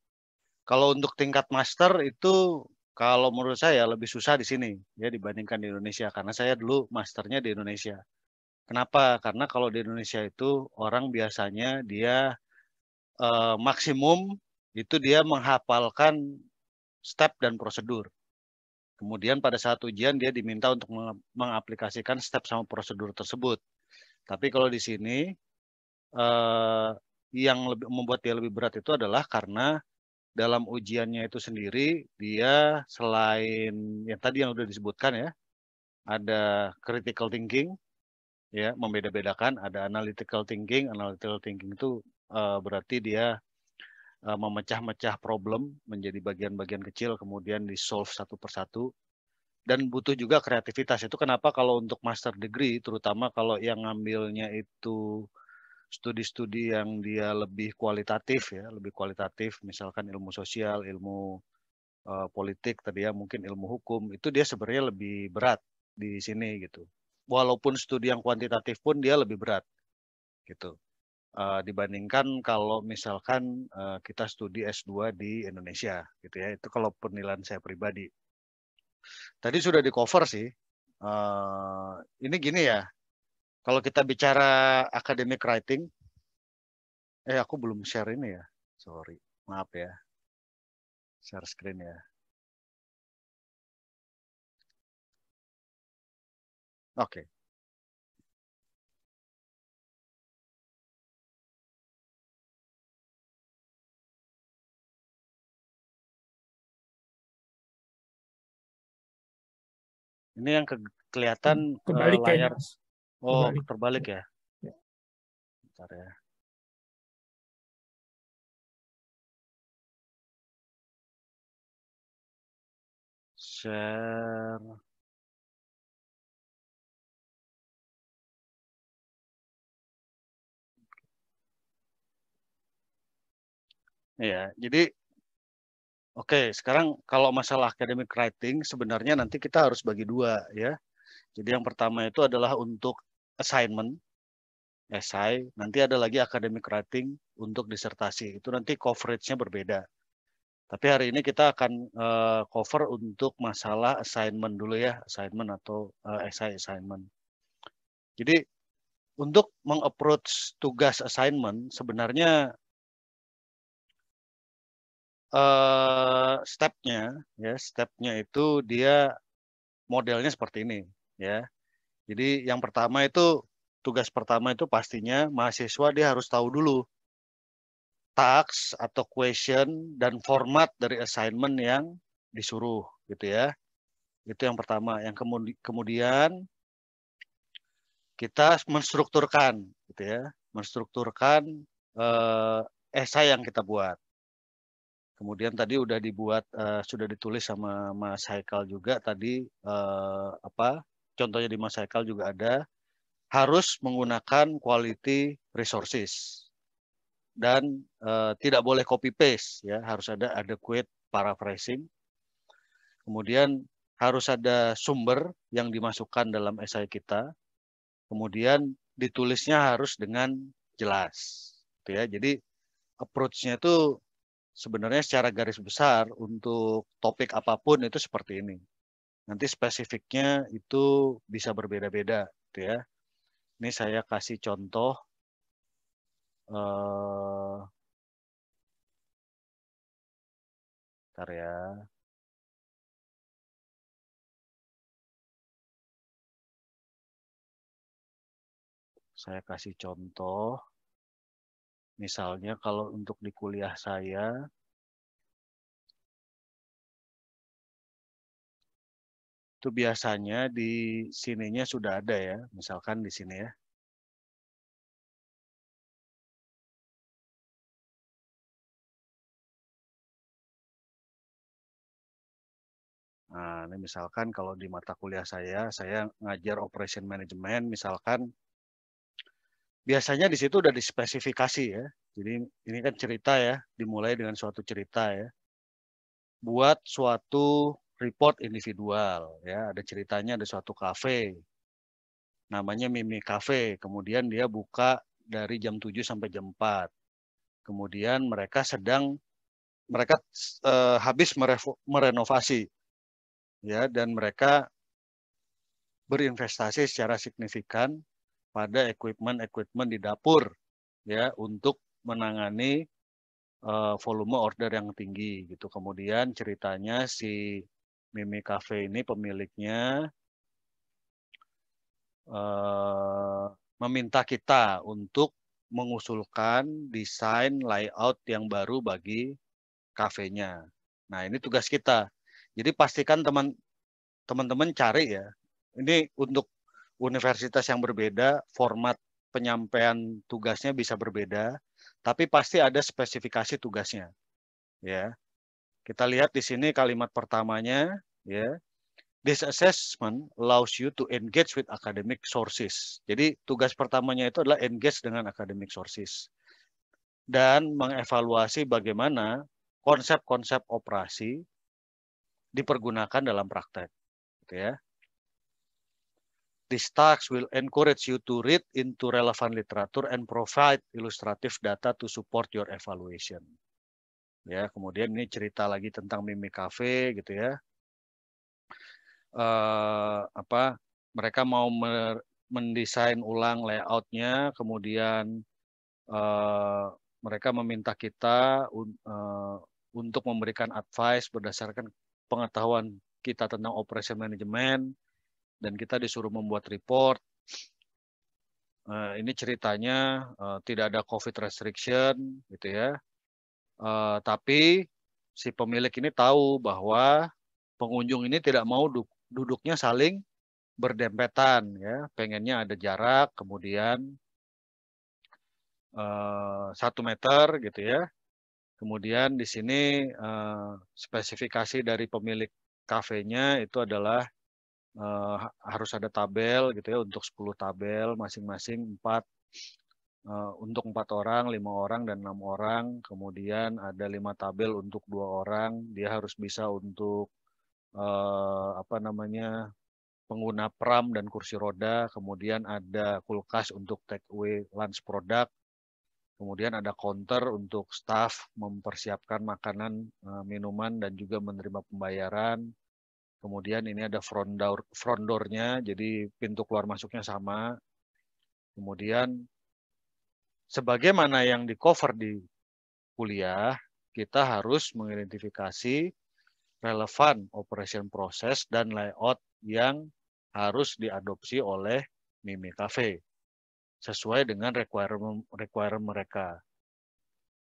Kalau untuk tingkat master itu kalau menurut saya lebih susah di sini ya dibandingkan di Indonesia, karena saya dulu masternya di Indonesia. Kenapa? Karena kalau di Indonesia itu orang biasanya dia maksimum itu dia menghafalkan step dan prosedur. Kemudian pada saat ujian dia diminta untuk mengaplikasikan step sama prosedur tersebut. Tapi kalau di sini yang membuat dia lebih berat itu adalah karena dalam ujiannya itu sendiri dia selain yang tadi yang sudah disebutkan ya, ada critical thinking ya, membeda-bedakan, ada analytical thinking. Analytical thinking itu berarti dia memecah-mecah problem menjadi bagian-bagian kecil kemudian di solve satu persatu, dan butuh juga kreativitas. Itu kenapa kalau untuk master degree terutama kalau yang ngambilnya itu studi-studi yang dia lebih kualitatif ya, misalkan ilmu sosial, ilmu politik tadi ya, mungkin ilmu hukum, itu dia sebenarnya lebih berat di sini gitu. Walaupun studi yang kuantitatif pun dia lebih berat gitu. Dibandingkan kalau misalkan kita studi S2 di Indonesia gitu ya. Itu kalau penilaian saya pribadi. Tadi sudah di cover sih. Ini gini ya. Kalau kita bicara academic writing, aku belum share ini ya. Sorry, maaf ya. Share screen ya. Oke. Ini yang kelihatan Kembali layar. Mas. Oh, Terbalik. terbalik ya. Ya. Bentar ya. Share. Ya, jadi oke, sekarang kalau masalah academic writing sebenarnya nanti kita harus bagi dua ya. Jadi yang pertama itu adalah untuk assignment, esai, nanti ada lagi academic writing untuk disertasi. Itu nanti coveragenya berbeda. Tapi hari ini kita akan cover untuk masalah assignment dulu ya, assignment atau esai assignment. Jadi untuk mengapproach tugas assignment sebenarnya stepnya itu dia modelnya seperti ini ya. Jadi yang pertama itu tugas pertama itu pastinya mahasiswa dia harus tahu dulu task atau question dan format dari assignment yang disuruh gitu ya. Itu yang pertama. Yang kemudian kita menstrukturkan gitu ya. Menstrukturkan esai yang kita buat. Kemudian tadi udah dibuat sudah ditulis sama Mas Haikal juga tadi contohnya di Mas Haikal juga ada harus menggunakan quality resources dan tidak boleh copy paste ya, harus ada adequate paraphrasing. Kemudian harus ada sumber yang dimasukkan dalam esai kita. Kemudian ditulisnya harus dengan jelas gitu ya. Jadi approach-nya itu sebenarnya secara garis besar untuk topik apapun itu seperti ini. Nanti spesifiknya itu bisa berbeda-beda gitu ya. Ini saya kasih contoh bentar ya. Saya kasih contoh. Misalnya kalau untuk di kuliah saya itu biasanya di sininya sudah ada ya, misalkan di sini ya. Nah, ini misalkan kalau di mata kuliah saya ngajar operation management, misalkan biasanya di situ udah dispesifikasi ya. Jadi ini kan cerita ya, dimulai dengan suatu cerita ya. Buat suatu report individual ya, ada ceritanya ada suatu kafe. Namanya Mimi Cafe. Kemudian dia buka dari jam 7 sampai jam 4. Kemudian mereka habis merenovasi ya, dan mereka berinvestasi secara signifikan pada equipment di dapur ya untuk menangani volume order yang tinggi gitu. Kemudian ceritanya si Mimi Cafe ini pemiliknya meminta kita untuk mengusulkan desain layout yang baru bagi kafenya. Nah, ini tugas kita. Jadi pastikan teman-teman cari ya. Ini untuk universitas yang berbeda, format penyampaian tugasnya bisa berbeda, tapi pasti ada spesifikasi tugasnya. Ya. Kita lihat di sini kalimat pertamanya ya. This assessment allows you to engage with academic sources. Jadi tugas pertamanya itu adalah engage dengan academic sources dan mengevaluasi bagaimana konsep-konsep operasi dipergunakan dalam praktek. Gitu ya. These tasks will encourage you to read into relevant literature and provide illustrative data to support your evaluation. Ya, kemudian ini cerita lagi tentang Mimi Cafe gitu ya. Mereka mau mendesain ulang layoutnya, kemudian mereka meminta kita untuk memberikan advice berdasarkan pengetahuan kita tentang operation management, dan kita disuruh membuat report. Ini ceritanya tidak ada COVID restriction, gitu ya. Tapi si pemilik ini tahu bahwa pengunjung ini tidak mau duduknya saling berdempetan ya, pengennya ada jarak, kemudian 1 meter gitu ya. Kemudian di sini spesifikasi dari pemilik kafenya itu adalah harus ada tabel gitu ya, untuk 10 tabel masing-masing 4 untuk 4 orang, 5 orang dan 6 orang. Kemudian ada 5 tabel untuk 2 orang. Dia harus bisa untuk pengguna pram dan kursi roda. Kemudian ada kulkas untuk take away lunch product. Kemudian ada counter untuk staff mempersiapkan makanan, minuman, dan juga menerima pembayaran. Kemudian ini ada front door-nya, jadi pintu keluar masuknya sama. Kemudian sebagaimana yang di cover di kuliah, kita harus mengidentifikasi relevan operation process dan layout yang harus diadopsi oleh Mimi Cafe sesuai dengan requirement mereka.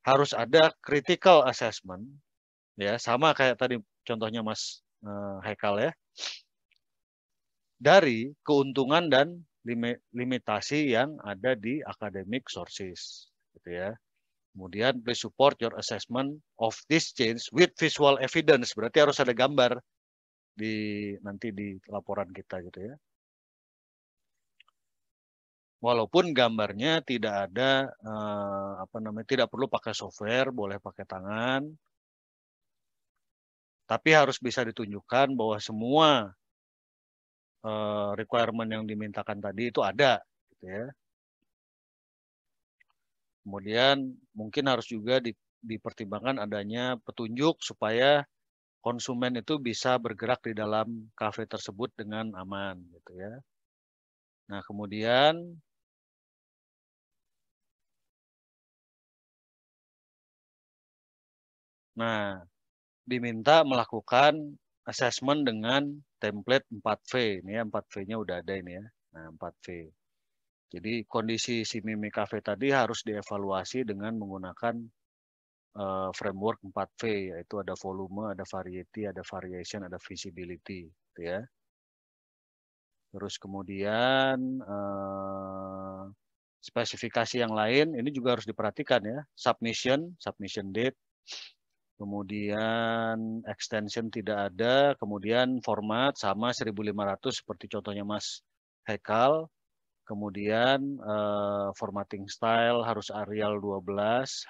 Harus ada critical assessment, ya sama kayak tadi contohnya Mas Haikal ya, dari keuntungan dan limitasi yang ada di academic sources, gitu ya. Kemudian please support your assessment of this change with visual evidence, berarti harus ada gambar nanti di laporan kita gitu ya. Walaupun gambarnya tidak ada tidak perlu pakai software, boleh pakai tangan. Tapi harus bisa ditunjukkan bahwa semua requirement yang dimintakan tadi itu ada gitu ya. Kemudian mungkin harus juga dipertimbangkan adanya petunjuk supaya konsumen itu bisa bergerak di dalam kafe tersebut dengan aman gitu ya. Nah, kemudian diminta melakukan assessment dengan template 4V. Ini ya, 4V-nya udah ada ini ya. Nah, 4V. Jadi kondisi si Mimi Cafe tadi harus dievaluasi dengan menggunakan framework 4V, yaitu ada volume, ada variety, ada variation, ada visibility. Gitu ya. Terus kemudian spesifikasi yang lain, ini juga harus diperhatikan ya. Submission date, kemudian extension tidak ada, kemudian format sama 1500 seperti contohnya Mas Haikal. Kemudian formatting style harus Arial 12,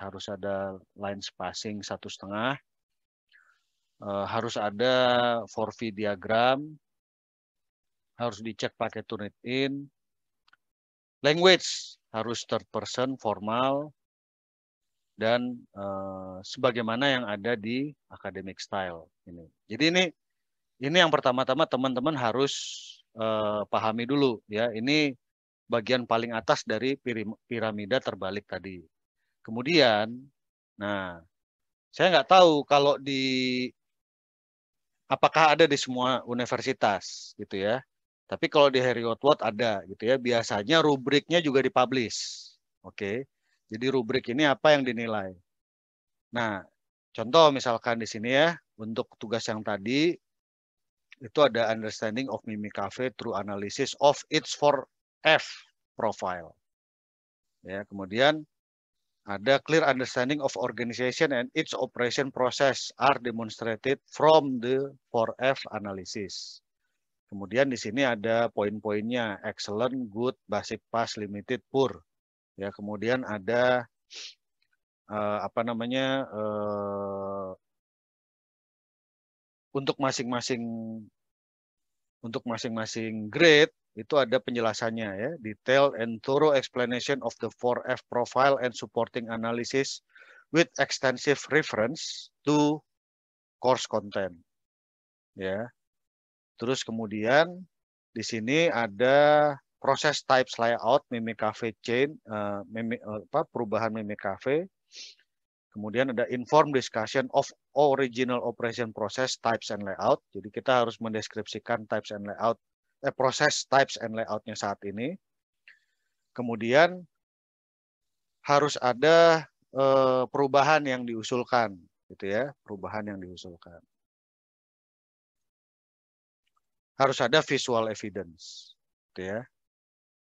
harus ada line spacing 1,5, harus ada 4V diagram, harus dicek pakai Turnitin. Language harus third person, formal, dan sebagaimana yang ada di academic style ini. Jadi ini yang pertama-tama teman-teman harus pahami dulu ya. Ini bagian paling atas dari piramida terbalik tadi. Kemudian, saya nggak tahu kalau apakah ada di semua universitas gitu ya. Tapi kalau di Heriot-Watt ada gitu ya. Biasanya rubriknya juga dipublish. Oke. Jadi rubrik ini apa yang dinilai. Nah, contoh misalkan di sini ya, untuk tugas yang tadi itu ada understanding of Mimi Cafe through analysis of its 4F profile. Ya, kemudian ada clear understanding of organization and its operation process are demonstrated from the 4F analysis. Kemudian di sini ada poin-poinnya excellent, good, basic, pass, limited, poor. Ya, kemudian ada untuk masing-masing grade itu ada penjelasannya ya, detailed and thorough explanation of the 4F profile and supporting analysis with extensive reference to course content. Ya. Terus kemudian di sini ada proses types layout Mimi Cafe chain, perubahan Mimi Cafe. Kemudian ada informed discussion of original operation process types and layout. Jadi kita harus mendeskripsikan types and layout, proses types and layoutnya saat ini. Kemudian harus ada perubahan yang diusulkan, gitu ya, perubahan yang diusulkan. harus ada visual evidence, gitu ya.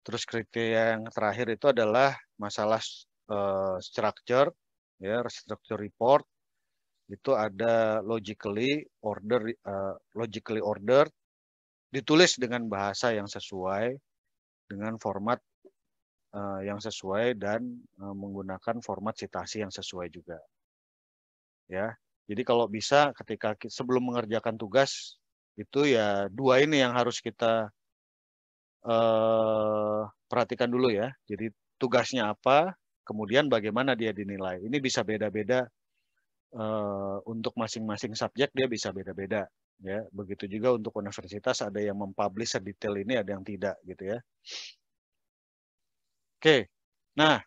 Terus kriteria yang terakhir itu adalah masalah structure, ya, structure report. Itu ada logically ordered, ditulis dengan bahasa yang sesuai, dengan format yang sesuai, dan menggunakan format citasi yang sesuai juga. Ya, jadi kalau bisa ketika sebelum mengerjakan tugas itu ya 2 ini yang harus kita perhatikan dulu ya. Jadi tugasnya apa, kemudian bagaimana dia dinilai. Ini bisa beda-beda. Untuk masing-masing subjek dia bisa beda-beda, ya. Begitu juga untuk universitas, ada yang mempublish sedetail ini, ada yang tidak, gitu ya. Oke, nah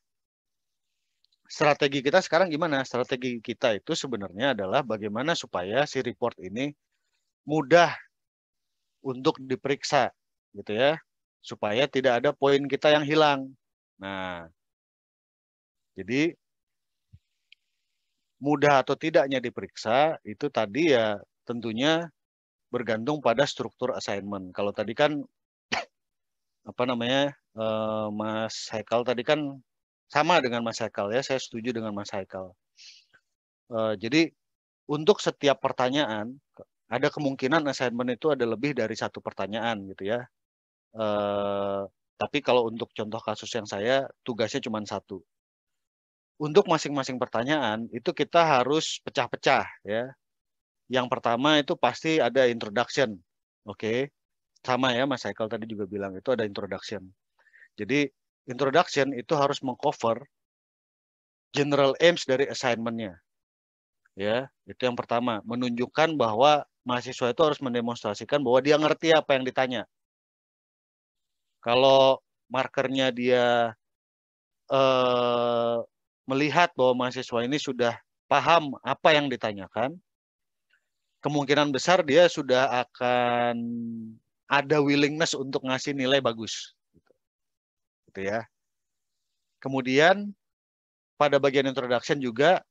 strategi kita sekarang gimana? Strategi kita itu sebenarnya adalah bagaimana supaya si report ini mudah untuk diperiksa, gitu ya, supaya tidak ada poin kita yang hilang. Nah, jadi mudah atau tidaknya diperiksa itu tadi ya tentunya bergantung pada struktur assignment. Kalau tadi kan apa namanya, Mas Haikal tadi kan sama dengan Mas Haikal ya, saya setuju dengan Mas Haikal. Jadi untuk setiap pertanyaan ada kemungkinan assignment itu ada lebih dari 1 pertanyaan gitu ya. Tapi kalau untuk contoh kasus yang saya tugasnya cuma 1. Untuk masing-masing pertanyaan itu kita harus pecah-pecah ya. Yang pertama itu pasti ada introduction. Oke. Sama ya, Mas Haikal tadi juga bilang itu ada introduction. Jadi introduction itu harus mengcover general aims dari assignment-nya. Ya, itu yang pertama, menunjukkan bahwa mahasiswa itu harus mendemonstrasikan bahwa dia ngerti apa yang ditanya. Kalau markernya dia melihat bahwa mahasiswa ini sudah paham apa yang ditanyakan, kemungkinan besar dia sudah akan ada willingness untuk ngasih nilai bagus. Gitu ya. Kemudian pada bagian introduction juga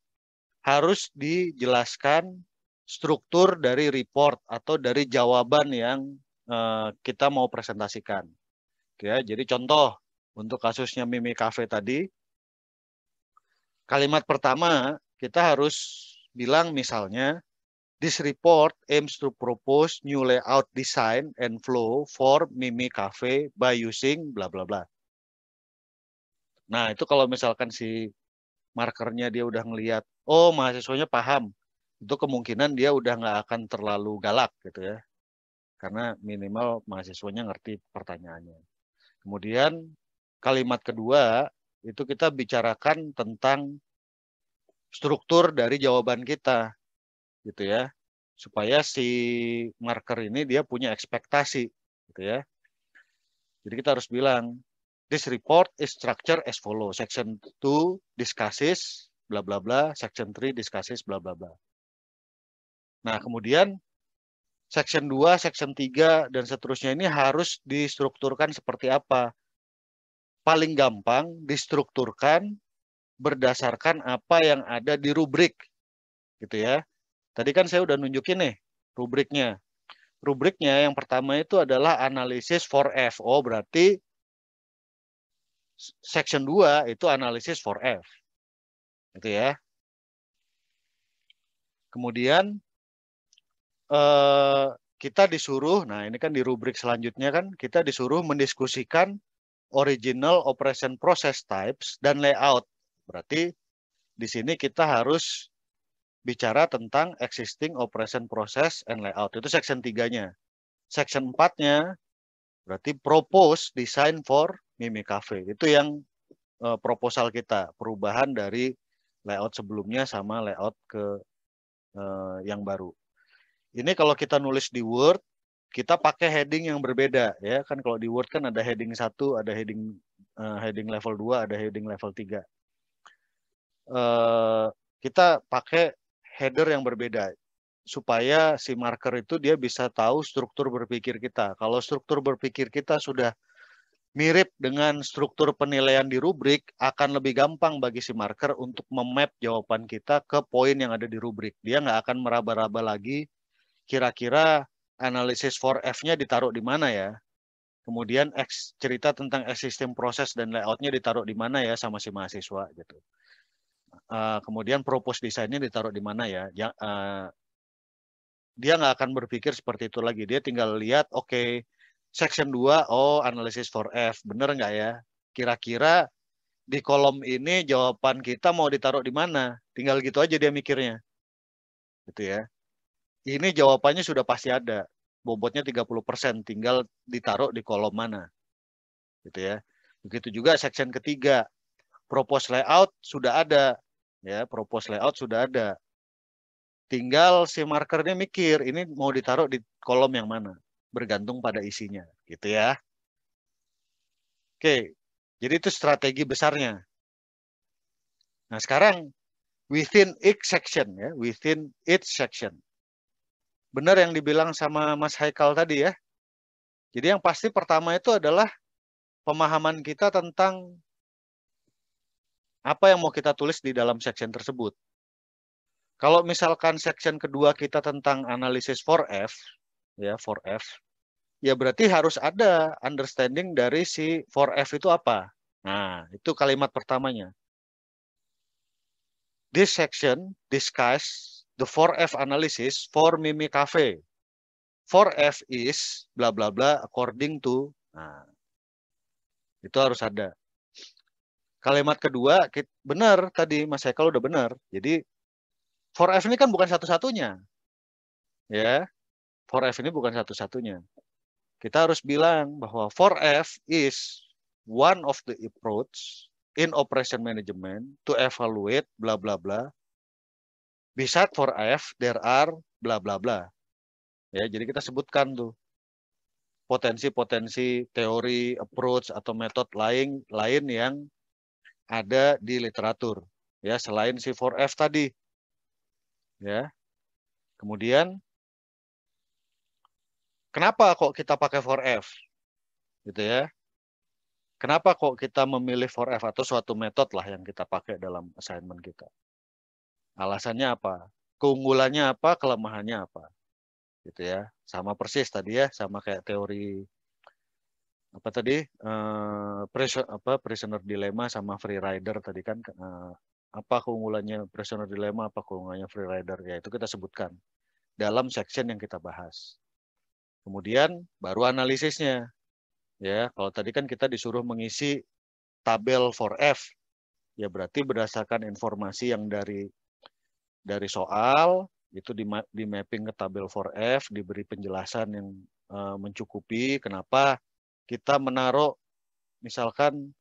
harus dijelaskan struktur dari report atau dari jawaban yang kita mau presentasikan. Ya, jadi contoh untuk kasusnya Mimi Cafe tadi, kalimat pertama kita harus bilang misalnya, this report aims to propose new layout design and flow for Mimi Cafe by using bla bla bla. Nah, itu kalau misalkan si markernya dia udah ngelihat, oh mahasiswanya paham, itu kemungkinan dia udah nggak akan terlalu galak gitu ya. Karena minimal mahasiswanya ngerti pertanyaannya. Kemudian kalimat kedua, itu kita bicarakan tentang struktur dari jawaban kita, gitu ya, supaya si marker ini dia punya ekspektasi, gitu ya. Jadi kita harus bilang, this report is structured as follow. Section 2 discusses bla bla bla, section 3 discusses bla bla bla. Nah, kemudian section 2, section 3 dan seterusnya ini harus distrukturkan seperti apa? Paling gampang distrukturkan berdasarkan apa yang ada di rubrik, gitu ya. Tadi kan saya udah nunjukin nih rubriknya. Rubriknya yang pertama itu adalah analisis for F. Oh, berarti section 2 itu analisis for F. Gitu ya. Kemudian kita disuruh, nah ini kan di rubrik selanjutnya kan kita disuruh mendiskusikan original operation process types dan layout. Berarti di sini kita harus bicara tentang existing operation process and layout. Itu section 3-nya. Section 4-nya berarti propose design for Mimi Cafe. Itu yang proposal kita, perubahan dari layout sebelumnya sama layout ke yang baru. Ini kalau kita nulis di Word, kita pakai heading yang berbeda ya. Kan kalau di Word kan ada heading 1, ada heading level 2, ada heading level 3. Kita pakai header yang berbeda supaya si marker itu dia bisa tahu struktur berpikir kita. Kalau struktur berpikir kita sudah mirip dengan struktur penilaian di rubrik, akan lebih gampang bagi si marker untuk memap jawaban kita ke poin yang ada di rubrik. Dia nggak akan meraba-raba lagi kira-kira analisis for F-nya ditaruh di mana ya. Kemudian cerita tentang existing proses dan layout-nya ditaruh di mana ya sama si mahasiswa gitu. Kemudian propose desainnya ditaruh di mana ya. Dia nggak akan berpikir seperti itu lagi. Dia tinggal lihat, oke, section 2, oh analisis for F, bener nggak ya? Kira-kira di kolom ini jawaban kita mau ditaruh di mana? Tinggal gitu aja dia mikirnya. Gitu ya. Ini jawabannya sudah pasti ada. Bobotnya 30%, tinggal ditaruh di kolom mana. Gitu ya. Begitu juga section ketiga. Propose layout sudah ada. Ya, propose layout sudah ada. Tinggal si markernya mikir, ini mau ditaruh di kolom yang mana. Bergantung pada isinya. Gitu ya. Oke. Jadi itu strategi besarnya. Nah, sekarang within each section ya, within each section. Benar yang dibilang sama Mas Haikal tadi ya. Jadi yang pasti pertama itu adalah pemahaman kita tentang apa yang mau kita tulis di dalam section tersebut. Kalau misalkan section kedua kita tentang analisis for F, ya for F, ya berarti harus ada understanding dari si for F itu apa. Nah, itu kalimat pertamanya. This section discuss the 4F analysis for Mimi Cafe. 4F is bla bla bla according to. Nah, itu harus ada. Kalimat kedua, benar tadi Mas Haikal udah benar. Jadi 4F ini kan bukan satu-satunya. Ya. 4F ini bukan satu-satunya. Kita harus bilang bahwa 4F is one of the approach in operation management to evaluate bla bla bla. Beside 4F, there are bla bla bla. Ya, jadi kita sebutkan tuh potensi-potensi teori, approach atau metode lain yang ada di literatur. Ya, selain si 4F tadi. Ya. Kemudian kenapa kok kita pakai 4F? Gitu ya. Kenapa kok kita memilih 4F atau suatu metode lah yang kita pakai dalam assignment kita? Alasannya apa? Keunggulannya apa? Kelemahannya apa? Gitu ya. Sama persis tadi ya, sama kayak teori apa tadi? Prisoner dilemma sama free rider tadi kan apa keunggulannya prisoner dilemma, apa keunggulannya free rider ya itu kita sebutkan dalam section yang kita bahas. Kemudian baru analisisnya. Ya, kalau tadi kan kita disuruh mengisi tabel 4F. Ya berarti berdasarkan informasi yang dari soal itu di mapping ke tabel 4F, diberi penjelasan yang mencukupi kenapa kita menaruh misalkan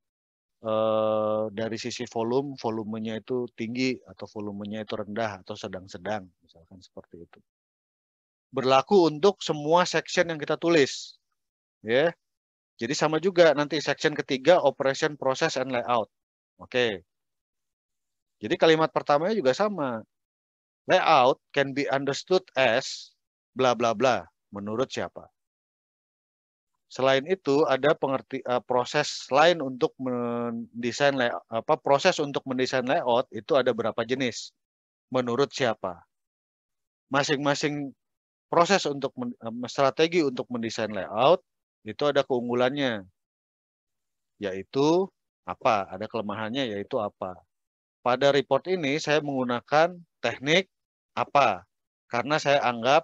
dari sisi volumenya itu tinggi atau volumenya itu rendah atau sedang-sedang misalkan seperti itu. Berlaku untuk semua section yang kita tulis. Ya. Jadi sama juga nanti section ketiga operation process and layout. Oke. Jadi kalimat pertamanya juga sama. Layout can be understood as bla bla bla menurut siapa. Selain itu ada proses lain untuk mendesain proses untuk mendesain layout itu ada berapa jenis menurut siapa. Masing-masing proses untuk strategi untuk mendesain layout itu ada keunggulannya. Yaitu apa? Ada kelemahannya yaitu apa? Pada report ini saya menggunakan teknik apa? Karena saya anggap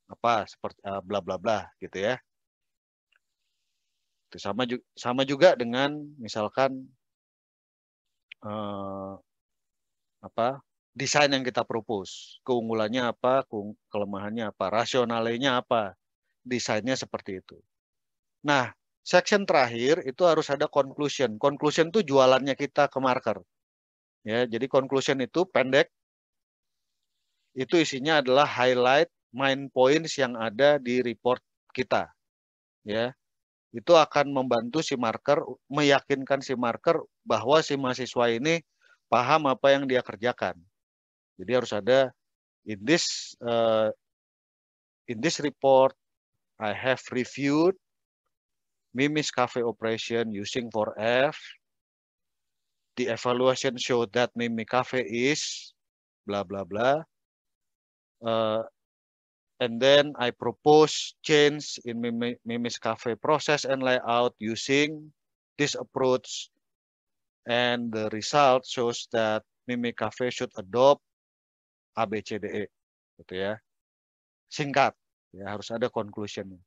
apa seperti bla bla bla gitu ya. Itu sama juga dengan misalkan desain yang kita propose, keunggulannya apa, kelemahannya apa, rasionalnya apa, desainnya seperti itu. Nah, section terakhir itu harus ada conclusion. Conclusion itu jualannya kita ke marker. Ya, jadi conclusion itu pendek. Itu isinya adalah highlight main points yang ada di report kita. Ya. Itu akan membantu si marker, meyakinkan si marker bahwa si mahasiswa ini paham apa yang dia kerjakan. Jadi harus ada in this report I have reviewed Mimi's Cafe operation using 4F. The evaluation showed that Mimi Cafe is bla bla bla. and then I propose change in Mimis Cafe process and layout using this approach, and the result shows that Mimi Cafe should adopt ABCDE, gitu ya. Singkat, ya harus ada conclusion.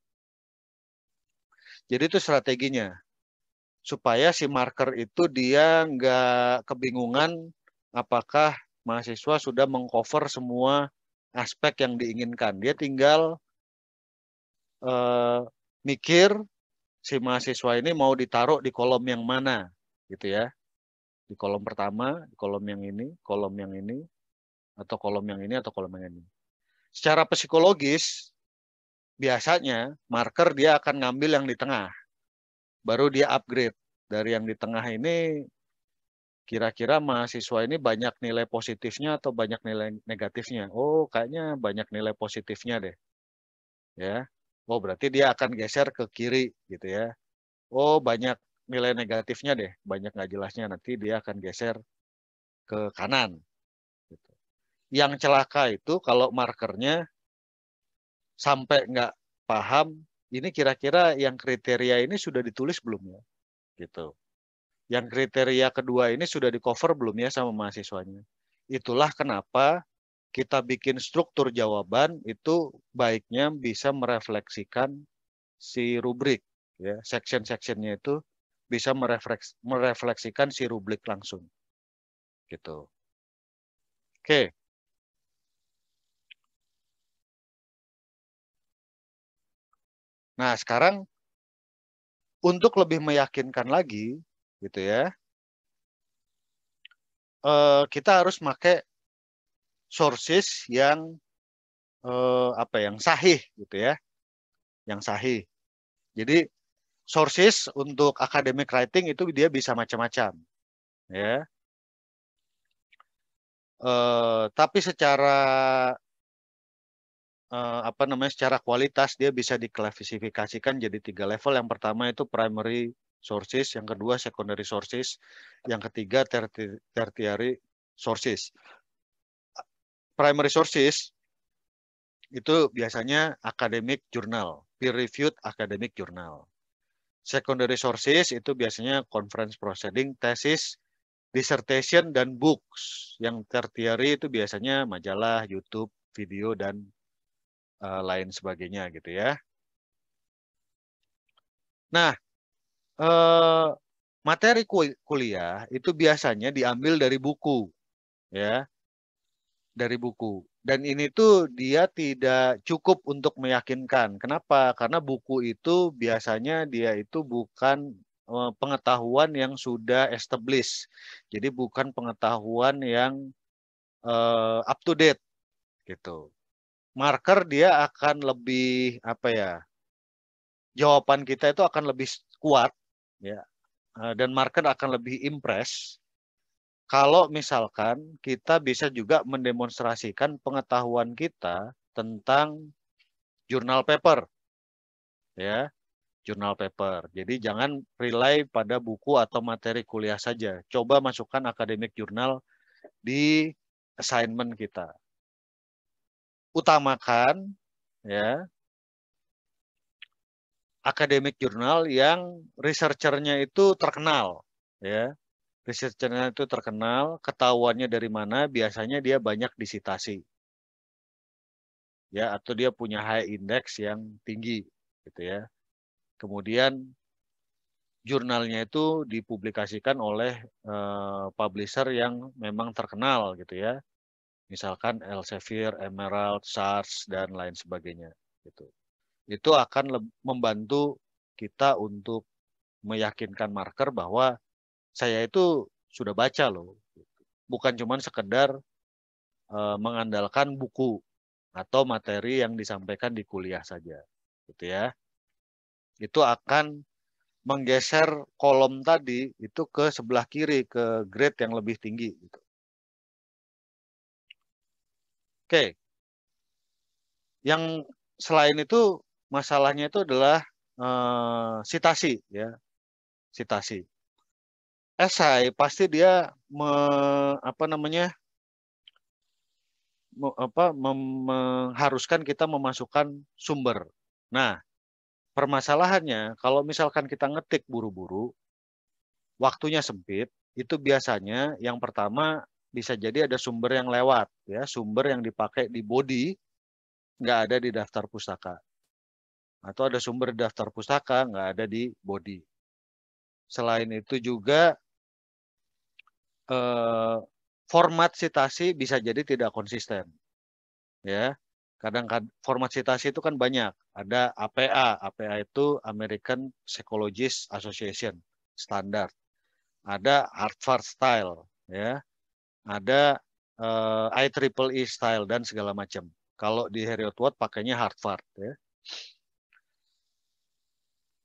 Jadi itu strateginya, supaya si marker itu dia nggak kebingungan apakah mahasiswa sudah mengcover semua aspek yang diinginkan. Dia tinggal mikir si mahasiswa ini mau ditaruh di kolom yang mana, gitu ya. Di kolom pertama, di kolom yang ini, kolom yang ini, atau kolom yang ini, atau kolom yang ini. Secara psikologis, biasanya marker dia akan ngambil yang di tengah. Baru dia upgrade. Dari yang di tengah ini, kira-kira mahasiswa ini banyak nilai positifnya atau banyak nilai negatifnya. Oh, kayaknya banyak nilai positifnya deh. Ya. Oh, berarti dia akan geser ke kiri gitu ya. Oh, banyak nilai negatifnya deh, banyak nggak jelasnya, nanti dia akan geser ke kanan. Gitu. Yang celaka itu kalau markernya sampai nggak paham, ini kira-kira yang kriteria ini sudah ditulis belum ya? Gitu. Yang kriteria kedua ini sudah di-cover belum ya sama mahasiswanya? Itulah kenapa kita bikin struktur jawaban itu baiknya bisa merefleksikan si rubrik. Ya, section-sectionnya itu bisa merefleksikan si rubrik langsung. Gitu. Oke. Nah, sekarang untuk lebih meyakinkan lagi, gitu ya, kita harus pakai sources yang yang sahih, gitu ya, yang sahih. Jadi sources untuk academic writing itu dia bisa macam-macam, ya. Tapi secara secara kualitas dia bisa diklasifikasikan jadi 3 level. Yang pertama itu primary sources, yang kedua secondary sources, yang ketiga tertiary sources. Primary sources itu biasanya academic journal, peer-reviewed academic journal. Secondary sources itu biasanya conference proceeding, thesis, dissertation, dan books. Yang tertiary itu biasanya majalah, YouTube, video, dan lain sebagainya gitu ya. Nah, materi kuliah itu biasanya diambil dari buku, ya, dari buku. Dan ini tuh dia tidak cukup untuk meyakinkan. Kenapa? Karena buku itu biasanya dia itu bukan pengetahuan yang sudah established. Jadi bukan pengetahuan yang up to date, gitu. Marker dia akan lebih jawaban kita itu akan lebih kuat, ya, dan market akan lebih impress kalau misalkan kita bisa juga mendemonstrasikan pengetahuan kita tentang jurnal paper, ya, jurnal paper. Jadi jangan rely pada buku atau materi kuliah saja. Coba masukkan akademik jurnal di assignment kita. Utamakan, ya, akademik jurnal yang researchernya itu terkenal, ya. Researchernya itu terkenal, ketahuannya dari mana, biasanya dia banyak disitasi. Ya, atau dia punya high index yang tinggi, gitu ya. Kemudian jurnalnya itu dipublikasikan oleh publisher yang memang terkenal, gitu ya. Misalkan Elsevier, Emerald, SARS, dan lain sebagainya, gitu. Itu akan membantu kita untuk meyakinkan marker bahwa saya itu sudah baca loh. Bukan cuma sekedar mengandalkan buku atau materi yang disampaikan di kuliah saja. Gitu ya. Itu akan menggeser kolom tadi itu ke sebelah kiri, ke grade yang lebih tinggi. Gitu. Oke. Yang selain itu, masalahnya itu adalah sitasi. Ya. Sitasi. Esai pasti dia mengharuskan kita memasukkan sumber. Nah, permasalahannya kalau misalkan kita ngetik buru-buru, waktunya sempit, itu biasanya yang pertama bisa jadi ada sumber yang lewat, ya, sumber yang dipakai di body nggak ada di daftar pustaka, atau ada sumber di daftar pustaka nggak ada di body. Selain itu juga format citasi bisa jadi tidak konsisten, ya. Kadang-kadang format citasi itu kan banyak. Ada APA, APA itu American Psychologist Association standar. Ada Harvard style, ya. Ada IEEE style dan segala macam. Kalau di Heriot-Watt pakainya Harvard, ya.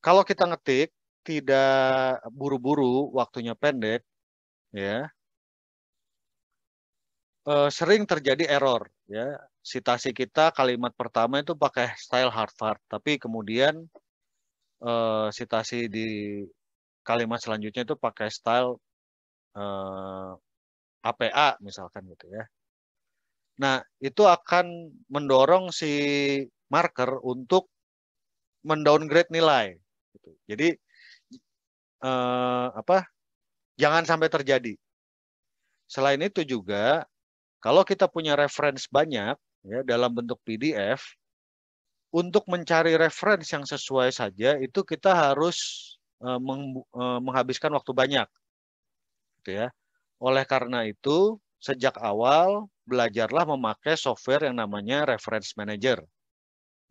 Kalau kita ngetik tidak buru-buru, waktunya pendek, ya, sering terjadi error, ya. Citasi kita kalimat pertama itu pakai style Harvard, tapi kemudian citasi di kalimat selanjutnya itu pakai style APA misalkan gitu, ya. Nah, itu akan mendorong si marker untuk mendowngrade nilai. Gitu. Jadi jangan sampai terjadi. Selain itu juga, kalau kita punya reference banyak, ya, dalam bentuk PDF, untuk mencari reference yang sesuai saja itu kita harus menghabiskan waktu banyak, gitu ya. Oleh karena itu, sejak awal belajarlah memakai software yang namanya Reference Manager,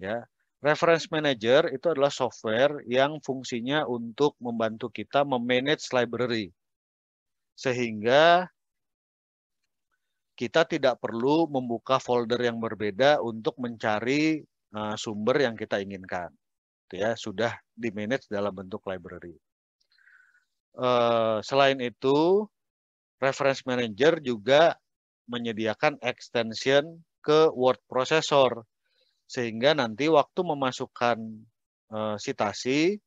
ya. Reference Manager itu adalah software yang fungsinya untuk membantu kita memanage library, sehingga kita tidak perlu membuka folder yang berbeda untuk mencari sumber yang kita inginkan. Ya, sudah di-manage dalam bentuk library. Selain itu, Reference Manager juga menyediakan extension ke word processor, sehingga nanti waktu memasukkan citasi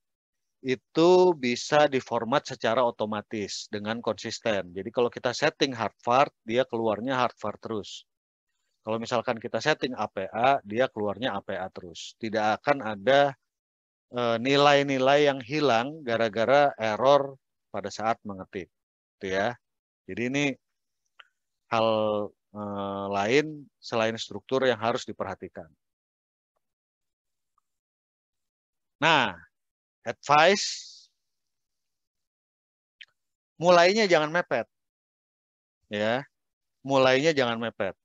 itu bisa diformat secara otomatis dengan konsisten. Jadi kalau kita setting Harvard, dia keluarnya Harvard terus. Kalau misalkan kita setting APA, dia keluarnya APA terus. Tidak akan ada nilai-nilai yang hilang gara-gara error pada saat mengetik. Gitu ya. Jadi ini hal lain selain struktur yang harus diperhatikan. Nah, advice, mulainya jangan mepet, ya. Mulainya jangan mepet.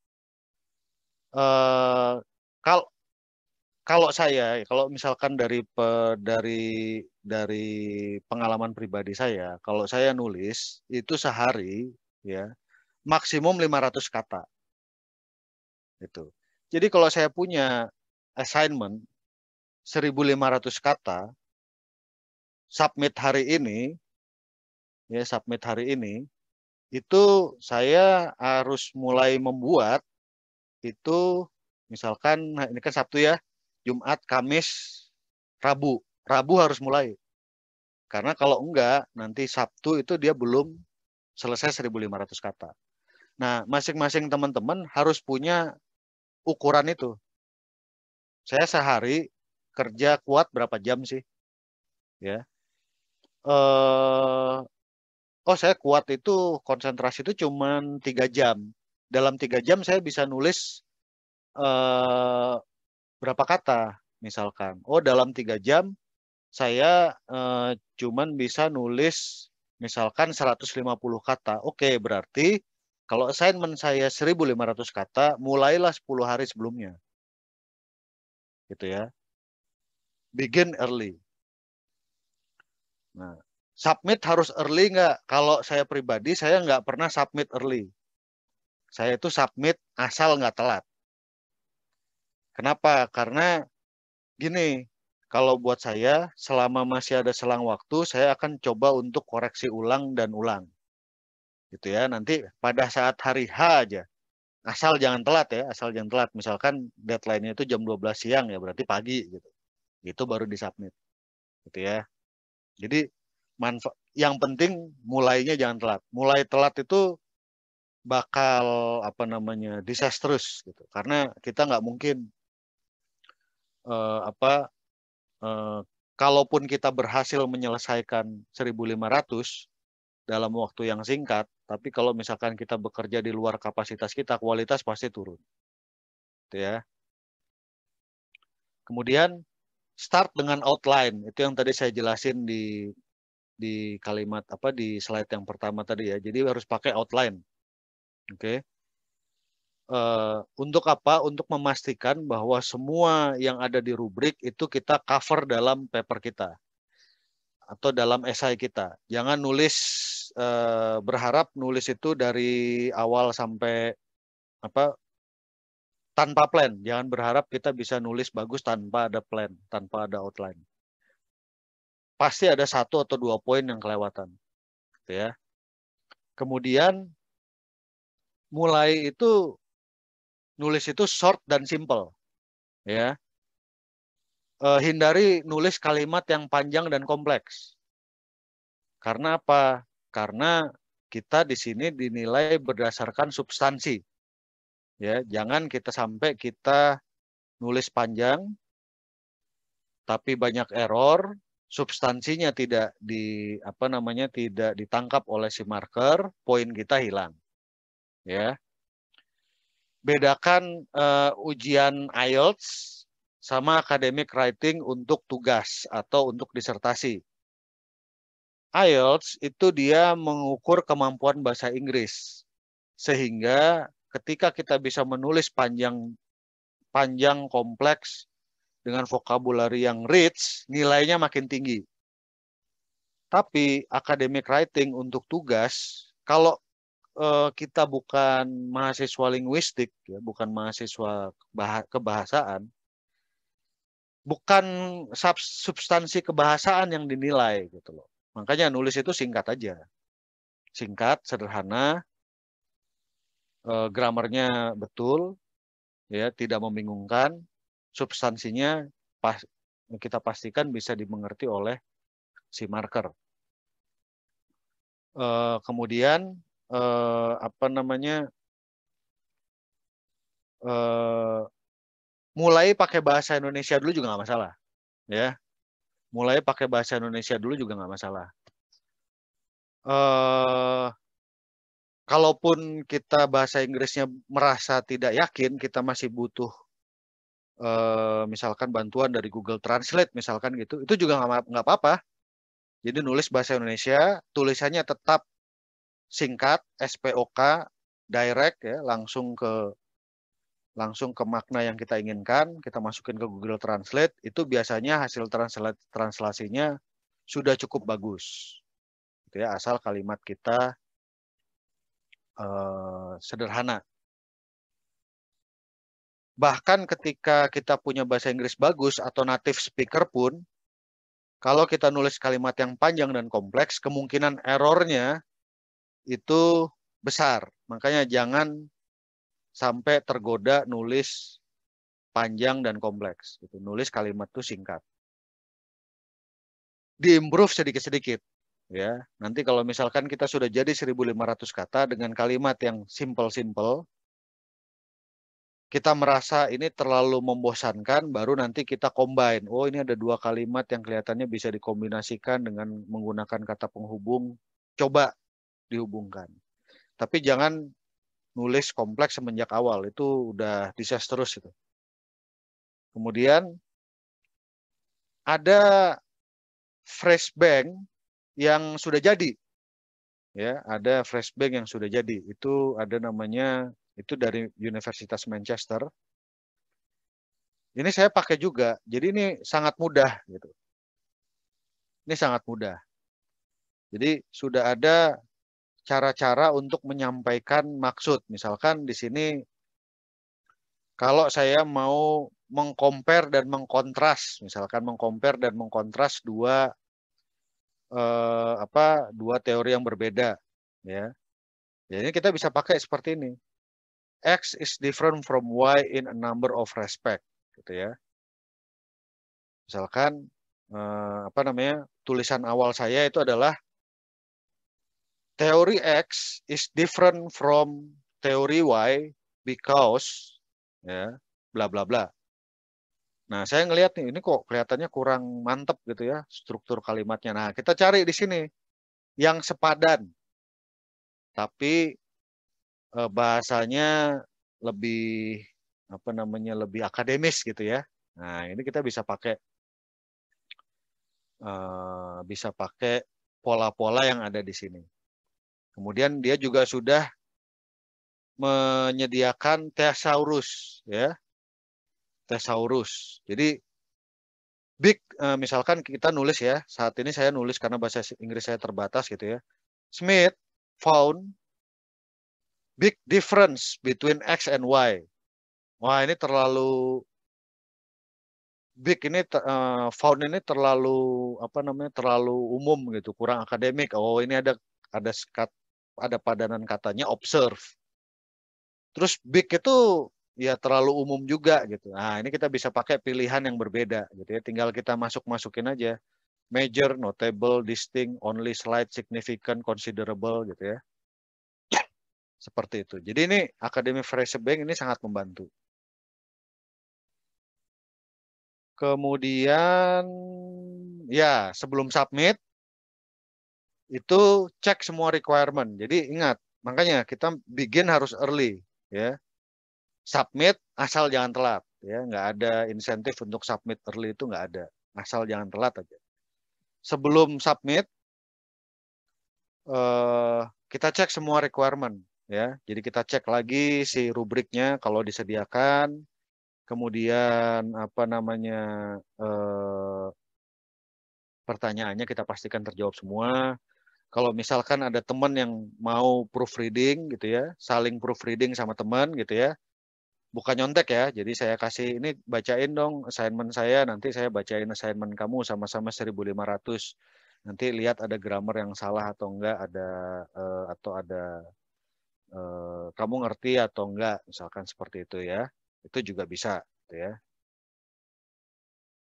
Kalau saya, kalau misalkan dari pengalaman pribadi saya, kalau saya nulis itu sehari, ya, maksimum 500 kata. Itu. Jadi kalau saya punya assignment 1.500 kata, submit hari ini, ya, submit hari ini, itu saya harus mulai membuat itu, misalkan ini kan Sabtu ya, Jumat, Kamis, Rabu. Rabu harus mulai. Karena kalau enggak, nanti Sabtu itu dia belum selesai 1.500 kata. Nah, masing-masing teman-teman harus punya ukuran itu. Saya sehari kerja kuat berapa jam sih? Ya. Saya kuat itu, konsentrasi itu cuma 3 jam. Dalam 3 jam saya bisa nulis berapa kata misalkan. Dalam 3 jam saya cuman bisa nulis misalkan 150 kata. Oke, berarti kalau assignment saya 1.500 kata, mulailah 10 hari sebelumnya. Gitu ya. Begin early. Nah, submit harus early nggak? Kalau saya pribadi, saya nggak pernah submit early. Saya itu submit asal nggak telat. Kenapa? Karena gini, kalau buat saya, selama masih ada selang waktu, saya akan coba untuk koreksi ulang dan ulang. Gitu ya, nanti pada saat hari H aja, asal jangan telat ya, asal jangan telat. Misalkan deadline-nya itu jam 12 siang ya, berarti pagi gitu. Itu baru disubmit. Gitu ya. Jadi yang penting mulainya jangan telat. Mulai telat itu bakal disastrous gitu. Karena kita nggak mungkin kalaupun kita berhasil menyelesaikan 1.500 dalam waktu yang singkat, tapi kalau misalkan kita bekerja di luar kapasitas kita, kualitas pasti turun. Gitu ya. Kemudian start dengan outline, itu yang tadi saya jelasin di kalimat di slide yang pertama tadi ya. Jadi harus pakai outline. Oke. Untuk apa? Untuk memastikan bahwa semua yang ada di rubrik itu kita cover dalam paper kita atau dalam esai kita. Jangan nulis berharap nulis itu dari awal sampai tanpa plan. Jangan berharap kita bisa nulis bagus tanpa ada plan, tanpa ada outline. Pasti ada 1 atau 2 poin yang kelewatan. Gitu ya. Kemudian mulai itu nulis itu short dan simple. Ya. Hindari nulis kalimat yang panjang dan kompleks. Karena apa? Karena kita di sini dinilai berdasarkan substansi. Ya, jangan kita sampai kita nulis panjang tapi banyak error, substansinya tidak tidak ditangkap oleh si marker, poin kita hilang. Ya. Bedakan ujian IELTS sama academic writing untuk tugas atau untuk disertasi. IELTS itu dia mengukur kemampuan bahasa Inggris. Sehingga ketika kita bisa menulis panjang kompleks dengan vokabulari yang rich, nilainya makin tinggi. Tapi academic writing untuk tugas, kalau kita bukan mahasiswa linguistik, ya, bukan mahasiswa kebahasaan, bukan substansi kebahasaan yang dinilai gitu loh. Makanya nulis itu singkat aja. Singkat, sederhana, gramarnya betul, ya, tidak membingungkan, substansinya kita pastikan bisa dimengerti oleh si marker. Kemudian mulai pakai bahasa Indonesia dulu juga nggak masalah, ya. Mulai pakai bahasa Indonesia dulu juga nggak masalah. Kalaupun kita bahasa Inggrisnya merasa tidak yakin, kita masih butuh misalkan bantuan dari Google Translate misalkan gitu, itu juga nggak apa-apa. Jadi nulis bahasa Indonesia, tulisannya tetap singkat, SPOK, direct ya, langsung ke makna yang kita inginkan, kita masukin ke Google Translate, itu biasanya hasil translasinya sudah cukup bagus. Gitu ya, asal kalimat kita sederhana. Bahkan ketika kita punya bahasa Inggris bagus atau native speaker pun, kalau kita nulis kalimat yang panjang dan kompleks, kemungkinan errornya itu besar. Makanya jangan sampai tergoda nulis panjang dan kompleks. Gitu. Nulis kalimat itu singkat. Diimprove sedikit-sedikit. Ya, nanti kalau misalkan kita sudah jadi 1.500 kata dengan kalimat yang simple-simple, kita merasa ini terlalu membosankan, baru nanti kita combine. Oh, ini ada 2 kalimat yang kelihatannya bisa dikombinasikan dengan menggunakan kata penghubung. Coba dihubungkan. Tapi jangan nulis kompleks semenjak awal. Itu udah disastrous itu. Kemudian ada phrase bank yang sudah jadi. Ya, ada phrase bank yang sudah jadi. Itu ada namanya, itu dari Universitas Manchester. Ini saya pakai juga. Jadi ini sangat mudah gitu. Ini sangat mudah. Jadi sudah ada cara-cara untuk menyampaikan maksud. Misalkan di sini kalau saya mau mengcompare dan mengkontras, misalkan mengcompare dan mengkontras dua teori yang berbeda, ya. Jadi kita bisa pakai seperti ini. X is different from Y in a number of respect, gitu ya. Misalkan tulisan awal saya itu adalah teori X is different from teori Y because ya bla bla bla. Nah, saya ngelihat nih, ini kok kelihatannya kurang mantep gitu ya struktur kalimatnya. Nah, kita cari di sini yang sepadan, tapi bahasanya lebih apa namanya lebih akademis gitu ya. Nah, ini kita bisa pakai pola-pola yang ada di sini. Kemudian dia juga sudah menyediakan thesaurus ya. Thesaurus. Jadi big misalkan kita nulis ya. Saat ini saya nulis karena bahasa Inggris saya terbatas gitu ya. Smith found big difference between X and Y. Wah, ini terlalu big ini found ini terlalu apa namanya terlalu umum gitu, kurang akademik. Oh, ini ada padanan katanya observe. Terus big itu ya terlalu umum juga gitu. Nah, ini kita bisa pakai pilihan yang berbeda gitu ya. Tinggal kita masukin aja. Major, notable, distinct, only, slight, significant, considerable gitu ya. Seperti itu. Jadi ini Academic Phrase Bank ini sangat membantu. Kemudian ya sebelum submit itu cek semua requirement. Jadi ingat, makanya kita begin harus early ya. Submit asal jangan telat ya, nggak ada insentif untuk submit early itu nggak ada, asal jangan telat aja. Sebelum submit kita cek semua requirement ya, jadi kita cek lagi si rubriknya kalau disediakan, kemudian apa namanya pertanyaannya kita pastikan terjawab semua. Kalau misalkan ada teman yang mau proofreading gitu ya, saling proofreading sama teman gitu ya, bukan nyontek ya. Jadi saya kasih ini bacain dong assignment saya, nanti saya bacain assignment kamu sama-sama 1.500. Nanti lihat ada grammar yang salah atau enggak, ada kamu ngerti atau enggak, misalkan seperti itu ya. Itu juga bisa gitu ya.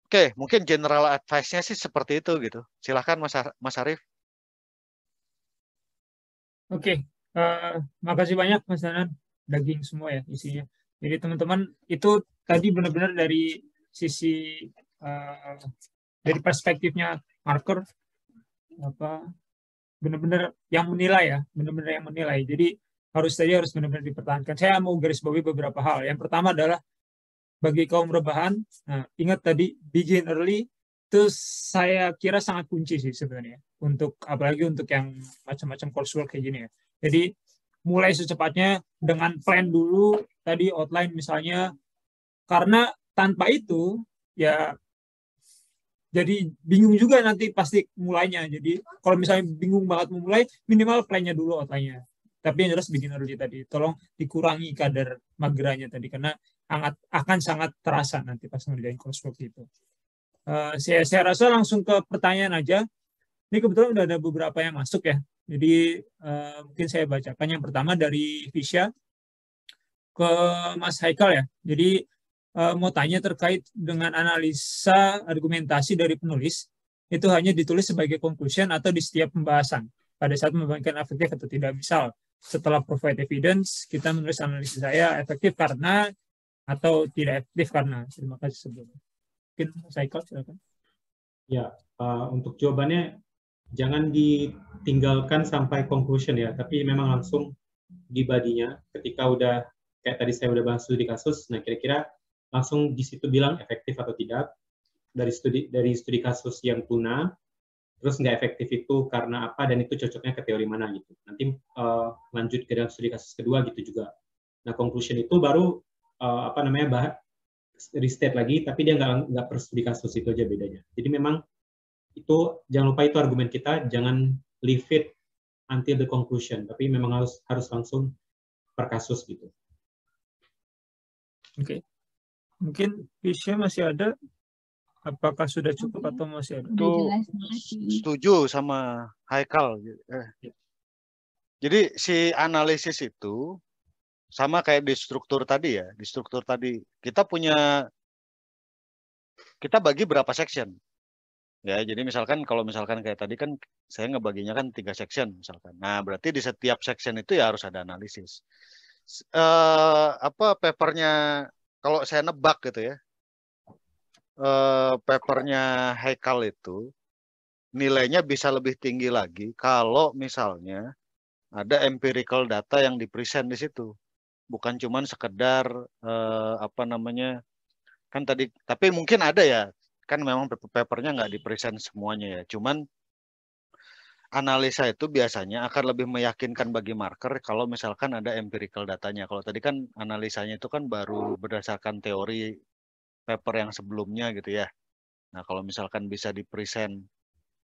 Oke, mungkin general advice-nya sih seperti itu gitu. Silahkan Mas Arief. Oke, makasih banyak Mas Danan, daging semua ya isinya. Jadi teman-teman itu tadi benar-benar dari sisi dari perspektifnya marker apa benar-benar yang menilai ya, benar-benar yang menilai. Jadi tadi harus benar-benar dipertahankan. Saya mau garis bawahi beberapa hal. Yang pertama adalah bagi kaum rebahan, nah, ingat tadi begin early itu saya kira sangat kunci sih sebenarnya untuk apalagi untuk yang macam-macam coursework kayak gini ya. Jadi mulai secepatnya dengan plan dulu tadi outline misalnya, karena tanpa itu ya jadi bingung juga nanti pasti mulainya. Jadi kalau misalnya bingung banget memulai, minimal plannya dulu outline-nya. Tapi yang jelas begin early tadi, tolong dikurangi kadar mageranya tadi karena akan sangat terasa nanti pas ngerjain coursework itu. Saya rasa langsung ke pertanyaan aja. Ini kebetulan udah ada beberapa yang masuk ya. Jadi mungkin saya bacakan. Yang pertama dari Visha ke Mas Haikal ya. Jadi mau tanya terkait dengan analisa argumentasi dari penulis. Itu hanya ditulis sebagai conclusion atau di setiap pembahasan. Pada saat membandingkan efektif atau tidak. Misal setelah provide evidence, kita menulis analisis saya efektif karena atau tidak efektif karena. Terima kasih sebelumnya. Mungkin Saikal silakan. Ya, untuk jawabannya jangan ditinggalkan sampai conclusion ya, tapi memang langsung di badinya ketika udah kayak tadi saya udah bahas studi kasus, nah kira-kira langsung di situ bilang efektif atau tidak dari studi kasus yang tuna, terus nggak efektif itu karena apa dan itu cocoknya ke teori mana gitu. Nanti lanjut ke dalam studi kasus kedua gitu juga. Nah conclusion itu baru restate lagi, tapi dia nggak per studi kasus, itu aja bedanya. Jadi memang itu jangan lupa itu argumen kita, jangan leave it until the conclusion, tapi memang harus langsung per kasus gitu. Oke. Mungkin Visha masih ada? Apakah sudah cukup atau masih ada? Itu setuju sama Haikal. Jadi si analisis itu sama kayak di struktur tadi ya. Di struktur tadi kita bagi berapa section. Ya, jadi misalkan kalau misalkan kayak tadi kan saya ngebaginya kan 3 section misalkan. Nah, berarti di setiap section itu ya harus ada analisis. Apa papernya kalau saya nebak gitu ya. Papernya Haikal itu nilainya bisa lebih tinggi lagi kalau misalnya ada empirical data yang di-present di situ. Bukan cuman sekedar apa namanya, kan tadi, tapi mungkin ada ya, kan memang papernya nggak di-present semuanya ya. Cuman analisa itu biasanya akan lebih meyakinkan bagi marker kalau misalkan ada empirical datanya. Kalau tadi kan analisanya itu kan baru berdasarkan teori paper yang sebelumnya gitu ya. Nah, kalau misalkan bisa di-present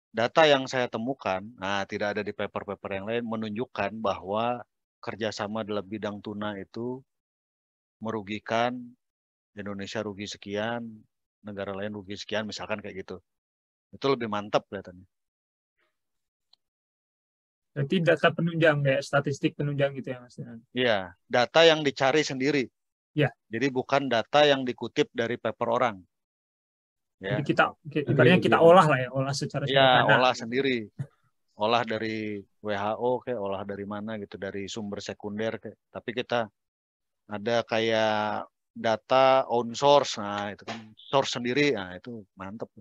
data yang saya temukan, nah tidak ada di paper-paper yang lain, menunjukkan bahwa kerjasama dalam bidang tuna itu merugikan, Indonesia rugi sekian, negara lain rugi sekian, misalkan kayak gitu. Itu lebih mantap kelihatannya. Berarti data penunjang kayak statistik penunjang gitu ya Mas Danan. Iya, data yang dicari sendiri. Ya. Jadi bukan data yang dikutip dari paper orang. Ya. Jadi ibaratnya kita olah lah ya, olah secara Ya, sederhana. olah sendiri. Olah dari WHO kayak olah dari mana gitu, dari sumber sekunder kayak. Tapi kita ada kayak data on source, nah itu kan source sendiri, nah itu mantep.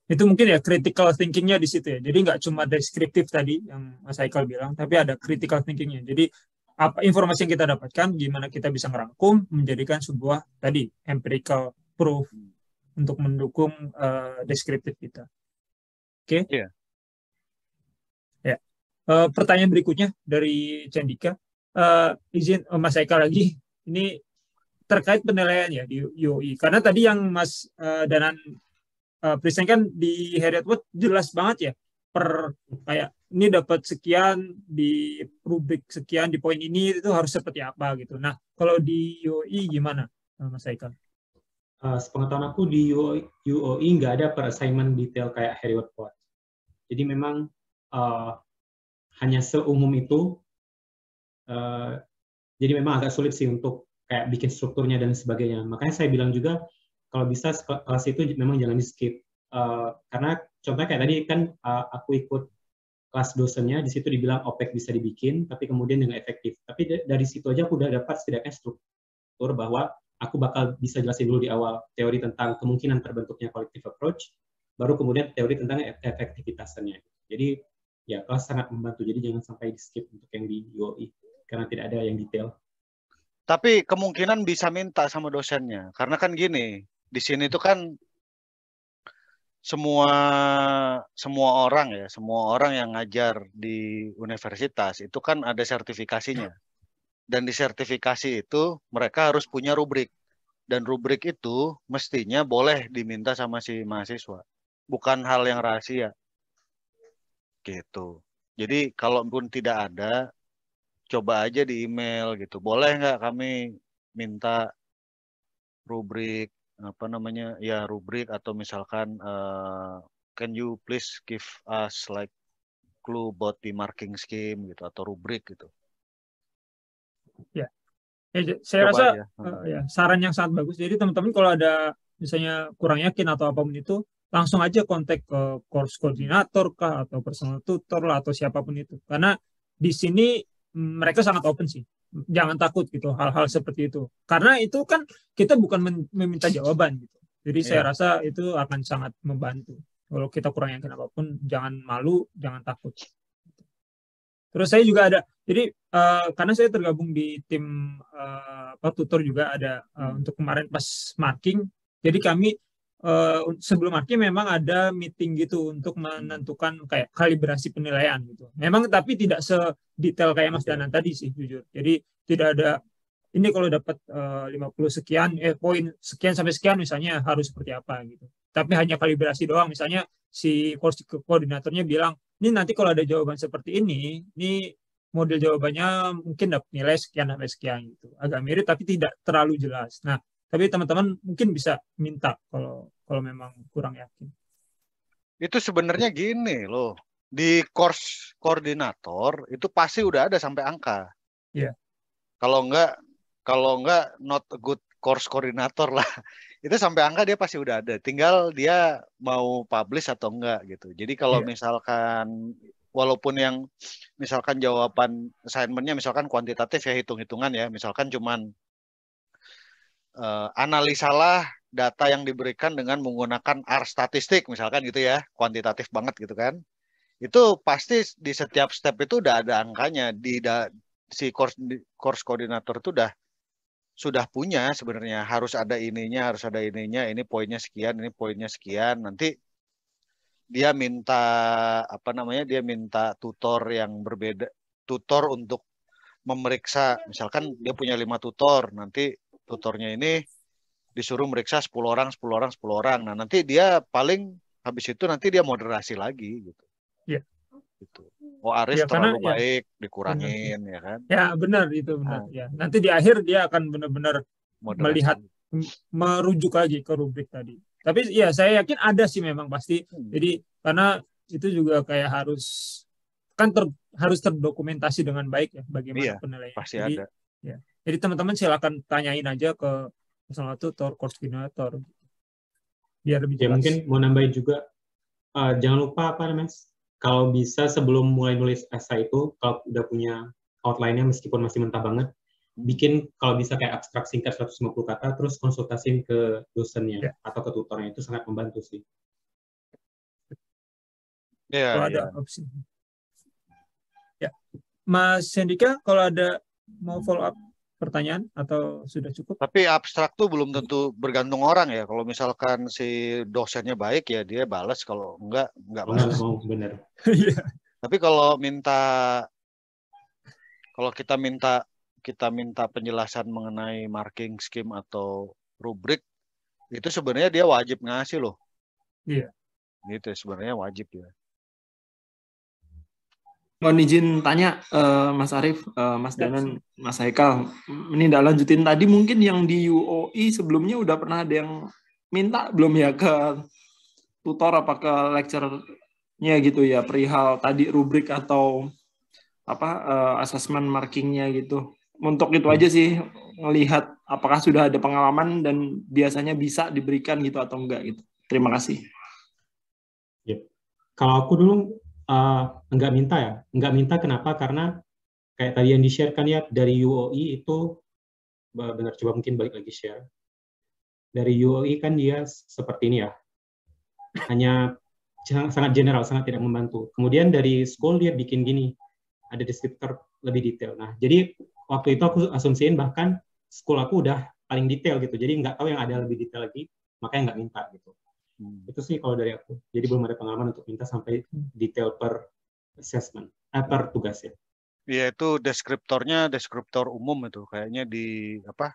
Itu mungkin ya critical thinkingnya di situ ya. Jadi nggak cuma deskriptif tadi yang Mas Haikal bilang, tapi ada critical thinkingnya. Jadi apa informasi yang kita dapatkan, gimana kita bisa ngerangkum, menjadikan sebuah tadi empirical proof untuk mendukung deskriptif kita. Oke? Iya. Ya. Pertanyaan berikutnya dari Candika. Izin Mas Haikal lagi, ini terkait penilaian ya di UI. Karena tadi yang Mas Danan present kan di Harriet Wood jelas banget ya, per kayak ini dapat sekian di rubrik sekian di poin ini itu harus seperti apa gitu. Nah, kalau di UI gimana Mas Haikal? Sepengetahuan aku di UI nggak ada per assignment detail kayak Harriet Wood. Jadi memang hanya seumum itu. Jadi memang agak sulit sih untuk kayak bikin strukturnya dan sebagainya. Makanya saya bilang juga kalau bisa kelas itu memang jangan di skip. Karena contohnya kayak tadi kan aku ikut kelas dosennya, di situ dibilang OPEC bisa dibikin, tapi kemudian dengan efektif. Tapi dari situ aja aku udah dapat setidaknya struktur bahwa aku bakal bisa jelasin dulu di awal teori tentang kemungkinan terbentuknya collective approach, baru kemudian teori tentang efektivitasnya. Jadi ya kelas sangat membantu, jadi jangan sampai di skip untuk yang di UI, karena tidak ada yang detail. Tapi kemungkinan bisa minta sama dosennya, karena kan gini, di sini tuh kan semua orang yang ngajar di universitas itu kan ada sertifikasinya, dan di sertifikasi itu mereka harus punya rubrik, dan rubrik itu mestinya boleh diminta sama si mahasiswa, bukan hal yang rahasia gitu. Jadi kalaupun tidak ada, coba aja di email gitu. Boleh nggak kami minta rubrik apa namanya ya, rubrik atau misalkan can you please give us like clue about the marking scheme gitu, atau rubrik gitu. Ya, saya Coba rasa aja. ya, saran yang sangat bagus. Jadi teman-teman kalau ada misalnya kurang yakin atau apapun itu, langsung aja kontak ke course koordinator kah atau personal tutor lah atau siapapun itu. Karena di sini mereka sangat open sih. Jangan takut gitu hal-hal seperti itu. Karena itu kan kita bukan meminta jawaban gitu. Jadi saya rasa itu akan sangat membantu. Kalau kita kurang yakin apapun, jangan malu, jangan takut. Terus saya juga ada, jadi karena saya tergabung di tim tutor juga ada untuk kemarin pas marking. Jadi kami sebelum marking memang ada meeting gitu untuk menentukan kayak kalibrasi penilaian gitu. Memang tapi tidak sedetail kayak Mas Danan tadi sih jujur. Jadi tidak ada ini kalau dapat 50 sekian poin sekian sampai sekian misalnya harus seperti apa gitu. Tapi hanya kalibrasi doang, misalnya si koordinatornya bilang ini nanti kalau ada jawaban seperti ini model jawabannya mungkin dapat nilai sekian sampai sekian gitu. Agak mirip tapi tidak terlalu jelas. Nah, tapi teman-teman mungkin bisa minta kalau memang kurang yakin. Itu sebenarnya gini loh, di course koordinator itu pasti udah ada sampai angka. Iya. Kalau enggak not a good course koordinator lah. Itu sampai angka dia pasti udah ada. Tinggal dia mau publish atau enggak gitu. Jadi kalau misalkan walaupun yang misalkan jawaban assignment-nya misalkan kuantitatif ya hitung-hitungan ya, misalkan cuman analisalah data yang diberikan dengan menggunakan R statistik misalkan gitu ya, kuantitatif banget gitu kan. Itu pasti di setiap step itu udah ada angkanya si course koordinator itu sudah punya sebenarnya, harus ada ininya, ini poinnya sekian, ini poinnya sekian. Nanti dia minta dia minta tutor yang berbeda, tutor untuk memeriksa, misalkan dia punya 5 tutor, nanti tutornya ini disuruh meriksa 10 orang. Nah, nanti dia paling habis itu nanti dia moderasi lagi gitu. Iya. Gitu. Oh, Aris karena, terlalu baik, dikurangin ya kan. Ya, benar itu benar. Ya, nanti di akhir dia akan benar-benar melihat, merujuk lagi ke rubrik tadi. Tapi ya saya yakin ada sih memang pasti. Jadi karena itu juga kayak harus terdokumentasi dengan baik ya bagaimana penilaian. Pasti jadi, ada. Ya. Jadi teman-teman silakan tanyain aja ke salah satu course koordinator biar lebih jelas. Mungkin mau nambahin juga, jangan lupa kalau bisa sebelum mulai nulis esai itu, kalau udah punya outline-nya meskipun masih mentah banget, bikin kalau bisa kayak abstrak singkat 150 kata, terus konsultasiin ke dosennya atau ke tutornya, itu sangat membantu sih. Kalau ada opsi. Ya, Mas Hendika, kalau ada mau follow up pertanyaan atau sudah cukup? Tapi abstrak tuh belum tentu bergantung orang ya. Kalau misalkan si dosennya baik ya dia balas, kalau enggak balas. Benar. Tapi kalau kita minta penjelasan mengenai marking scheme atau rubrik, itu sebenarnya dia wajib ngasih loh. Iya. Gitu sebenarnya wajib ya. Mohon izin tanya Mas Arief, Mas Danan, Mas Haikal, menindaklanjutin tadi mungkin yang di UOI sebelumnya udah pernah ada yang minta belum ya ke tutor apa ke lecturer-nya gitu ya, perihal tadi rubrik atau assessment markingnya gitu. Untuk itu aja sih, ngelihat apakah sudah ada pengalaman dan biasanya bisa diberikan gitu atau enggak gitu. Terima kasih. Yep. Kalau aku dulu nggak minta kenapa? Karena kayak tadi yang di-share-kan ya dari UOI itu benar, coba mungkin balik lagi share. Dari UOI kan dia seperti ini ya, hanya sangat general, sangat tidak membantu. Kemudian dari school dia bikin gini, ada deskriptor lebih detail. Nah, jadi waktu itu aku asumsiin bahkan school aku udah paling detail gitu, jadi nggak tahu yang ada lebih detail lagi, makanya nggak minta gitu. Itu sih kalau dari aku. Jadi belum ada pengalaman untuk minta sampai detail per assessment, per tugas ya. Iya, itu deskriptor umum itu kayaknya di apa?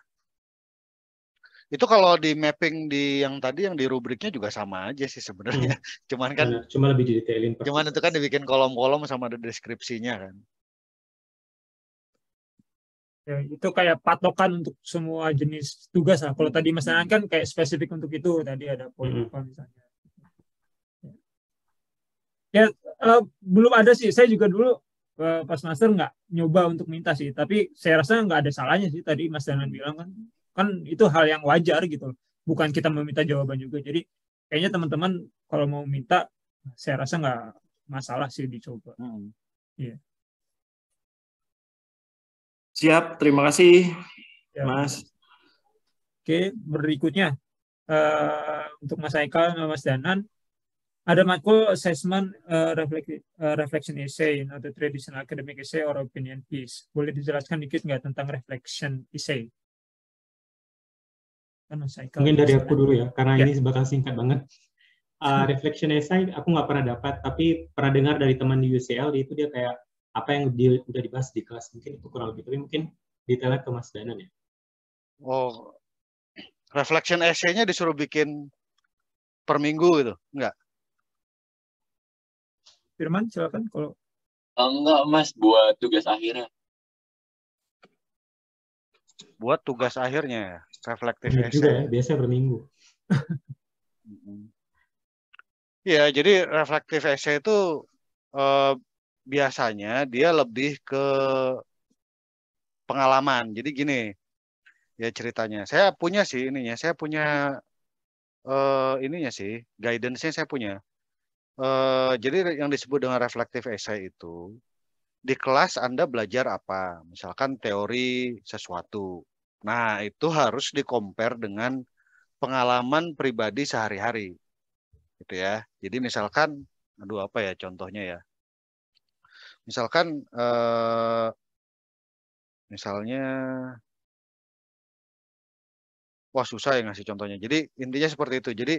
Itu kalau di mapping di yang tadi yang di rubriknya juga sama aja sih sebenarnya. Cuman kan cuma lebih didetailin. Cuman itu kan dibikin kolom-kolom sama ada deskripsinya kan. Ya, itu kayak patokan untuk semua jenis tugas lah. Kalau tadi Mas Danan kan kayak spesifik untuk itu, tadi ada poin apa misalnya. Ya, belum ada sih. Saya juga dulu pas master nggak nyoba untuk minta sih. Tapi saya rasa nggak ada salahnya sih. Tadi Mas Danan bilang kan itu hal yang wajar gitu. Bukan kita meminta jawaban juga. Jadi kayaknya teman-teman kalau mau minta, saya rasa nggak masalah sih dicoba. Iya. Siap, terima kasih, Mas. Oke, berikutnya untuk Mas Haikal dan Mas Danan, ada matkul assessment reflection essay, not a traditional academic essay or opinion piece. Boleh dijelaskan dikit nggak tentang reflection essay? Mungkin dari aku dulu ya, karena ini bakal singkat banget. Reflection essay aku nggak pernah dapat, tapi pernah dengar dari teman di UCL, itu dia kayak apa yang udah dibahas di kelas, mungkin itu kurang lebih, tapi mungkin detailnya ke Mas Danan ya. Oh, reflection essay-nya disuruh bikin per minggu gitu, enggak? Firman, silakan kalau. Enggak, Mas, buat tugas akhirnya. Buat tugas akhirnya, reflective essay. Juga ya, biasa per minggu. Iya, jadi reflective essay itu biasanya dia lebih ke pengalaman. Jadi gini, ya ceritanya. Saya punya sih ininya, saya punya ininya sih, guidance-nya saya punya. Jadi yang disebut dengan reflective essay itu, di kelas Anda belajar apa? Misalkan teori sesuatu. Nah, itu harus di-compare dengan pengalaman pribadi sehari-hari. Gitu ya. Jadi misalkan, aduh apa ya contohnya ya? Misalkan, misalnya, wah susah ya ngasih contohnya. Jadi intinya seperti itu. Jadi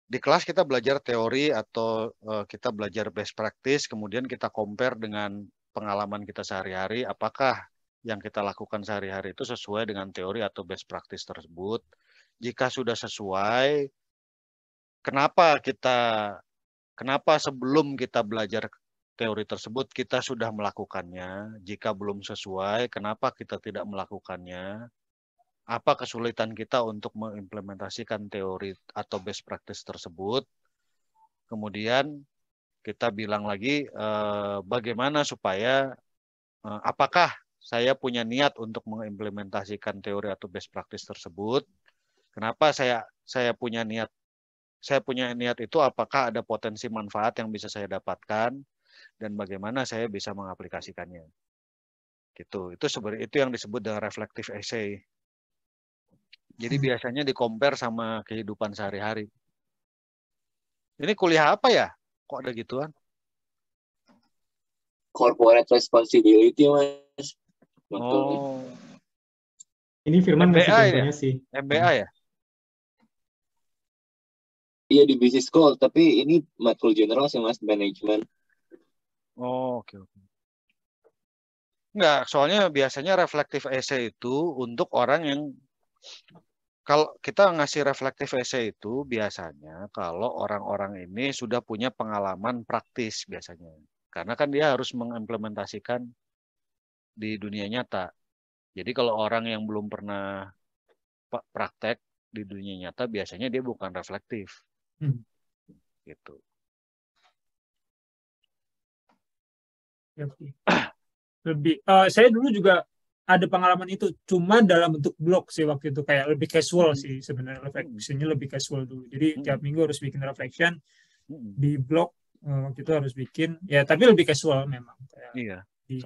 di kelas kita belajar teori atau kita belajar best practice, kemudian kita compare dengan pengalaman kita sehari-hari, apakah yang kita lakukan sehari-hari itu sesuai dengan teori atau best practice tersebut. Jika sudah sesuai, kenapa sebelum kita belajar teori tersebut kita sudah melakukannya? Jika belum sesuai, kenapa kita tidak melakukannya? Apa kesulitan kita untuk mengimplementasikan teori atau best practice tersebut? Kemudian kita bilang lagi bagaimana supaya apakah saya punya niat untuk mengimplementasikan teori atau best practice tersebut? Kenapa saya punya niat? Saya punya niat itu apakah ada potensi manfaat yang bisa saya dapatkan dan bagaimana saya bisa mengaplikasikannya? Gitu. Itu sebenarnya itu yang disebut dengan reflective essay. Jadi biasanya di-compare sama kehidupan sehari-hari. Ini kuliah apa ya? Kok ada gituan? Corporate responsibility, Mas. Oh, Ini Firman ngasih MBA ya? contohnya sih. MBA ya? Iya di business school, tapi ini matkul general sih Mas, management. Oh, oke. Enggak, soalnya biasanya reflective essay itu untuk orang yang kalau kita ngasih reflective essay itu biasanya kalau orang-orang ini sudah punya pengalaman praktis biasanya. Karena kan dia harus mengimplementasikan di dunia nyata. Jadi kalau orang yang belum pernah praktek di dunia nyata biasanya dia bukan reflektif. Gitu. Lebih saya dulu juga ada pengalaman itu, cuma dalam bentuk blog sih waktu itu, kayak lebih casual sih sebenarnya, reflectionnya lebih casual dulu. Jadi tiap minggu harus bikin reflection di blog, waktu itu harus bikin ya, tapi lebih casual memang kayak Iya. di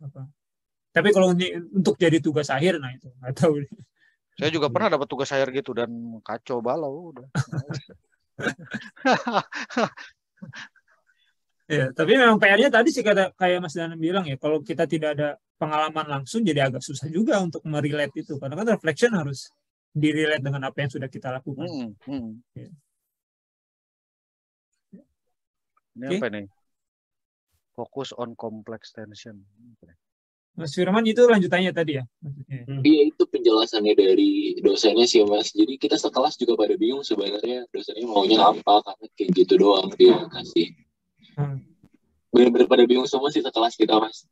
apa. Tapi kalau untuk jadi tugas akhir, nah itu nggak tahu. Saya juga pernah dapat tugas akhir gitu dan kacau balau udah. Ya, tapi memang PR-nya tadi sih kayak Mas Danan bilang ya, kalau kita tidak ada pengalaman langsung jadi agak susah juga untuk merelate itu. Karena kan reflection harus direlate dengan apa yang sudah kita lakukan. Ya. Ini apa nih? Focus on complex tension. Mas Firman itu lanjutannya tadi ya? Iya, itu penjelasannya dari dosennya sih Mas. Jadi kita sekelas juga pada bingung sebenarnya dosennya maunya apa, karena kayak gitu doang dia kasih. Benar-benar pada bingung semua sih sekelas kita Mas.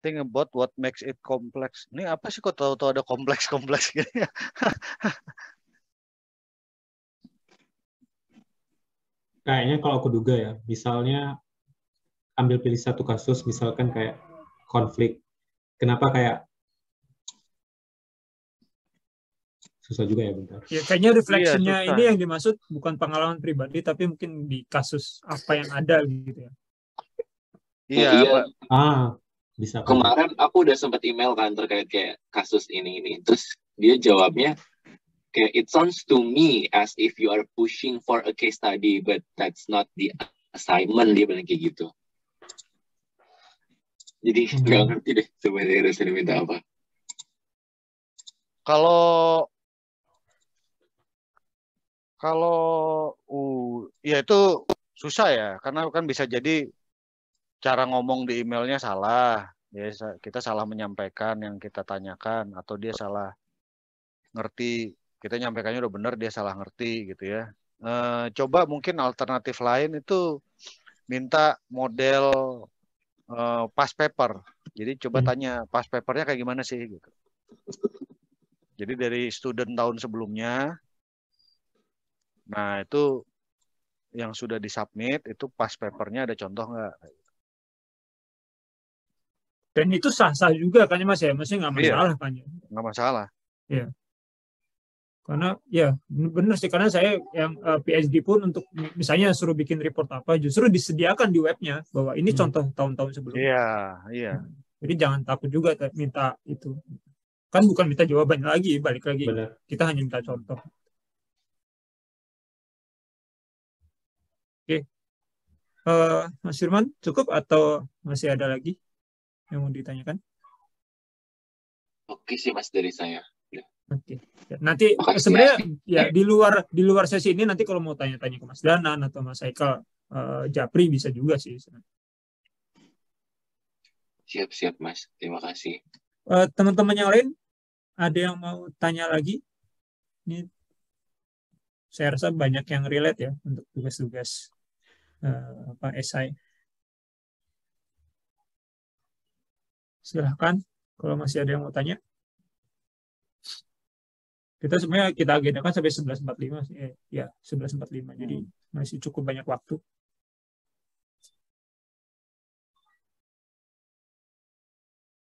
Think about what makes it complex. Ini apa sih kok tahu-tahu ada kompleks-kompleks gitu ya? Kayaknya kalau aku duga ya, misalnya ambil pilih satu kasus, misalkan kayak konflik. Kenapa kayak susah juga ya bentar. Ya kayaknya reflectionnya ini yang dimaksud bukan pengalaman pribadi, tapi mungkin di kasus apa yang ada gitu ya. Iya. Bisa. Kemarin aku udah sempat email kan terkait kayak kasus ini. Terus dia jawabnya kayak it sounds to me as if you are pushing for a case study, but that's not the assignment, dia bilang kayak gitu. Jadi nggak ngerti deh sebenarnya dosen minta apa. Kalau ya itu susah ya, karena kan bisa jadi cara ngomong di emailnya salah, ya kita salah menyampaikan yang kita tanyakan, atau dia salah ngerti, kita nyampaikannya udah benar, dia salah ngerti gitu ya. Coba mungkin alternatif lain itu minta model past paper. Jadi coba tanya past papernya kayak gimana sih gitu. Jadi dari student tahun sebelumnya. Nah, itu yang sudah disubmit, itu past papernya ada contoh nggak? Dan itu sah-sah juga kan ya Mas ya, maksudnya nggak masalah kan ya. Nggak masalah. Karena ya benar sih, karena saya yang PhD pun untuk misalnya suruh bikin report apa justru disediakan di webnya bahwa ini contoh tahun-tahun sebelumnya. Iya. Jadi jangan takut juga minta itu. Kan bukan minta jawabannya lagi, balik lagi. Benar. Kita hanya minta contoh. Oke. Mas Firman cukup atau masih ada lagi yang mau ditanyakan? Oke sih Mas dari saya. Oke. Ya, nanti Makasih sebenarnya ya di luar sesi ini nanti kalau mau tanya-tanya ke Mas Danan atau Mas Haikal, Japri bisa juga sih. Siap Mas. Terima kasih. Teman-teman yang lain ada yang mau tanya lagi? Ini saya rasa banyak yang relate ya untuk tugas-tugas esai. Silahkan kalau masih ada yang mau tanya. Kita sebenarnya kita agendakan sampai 11.45 sih. Ya, 11.45. Jadi masih cukup banyak waktu.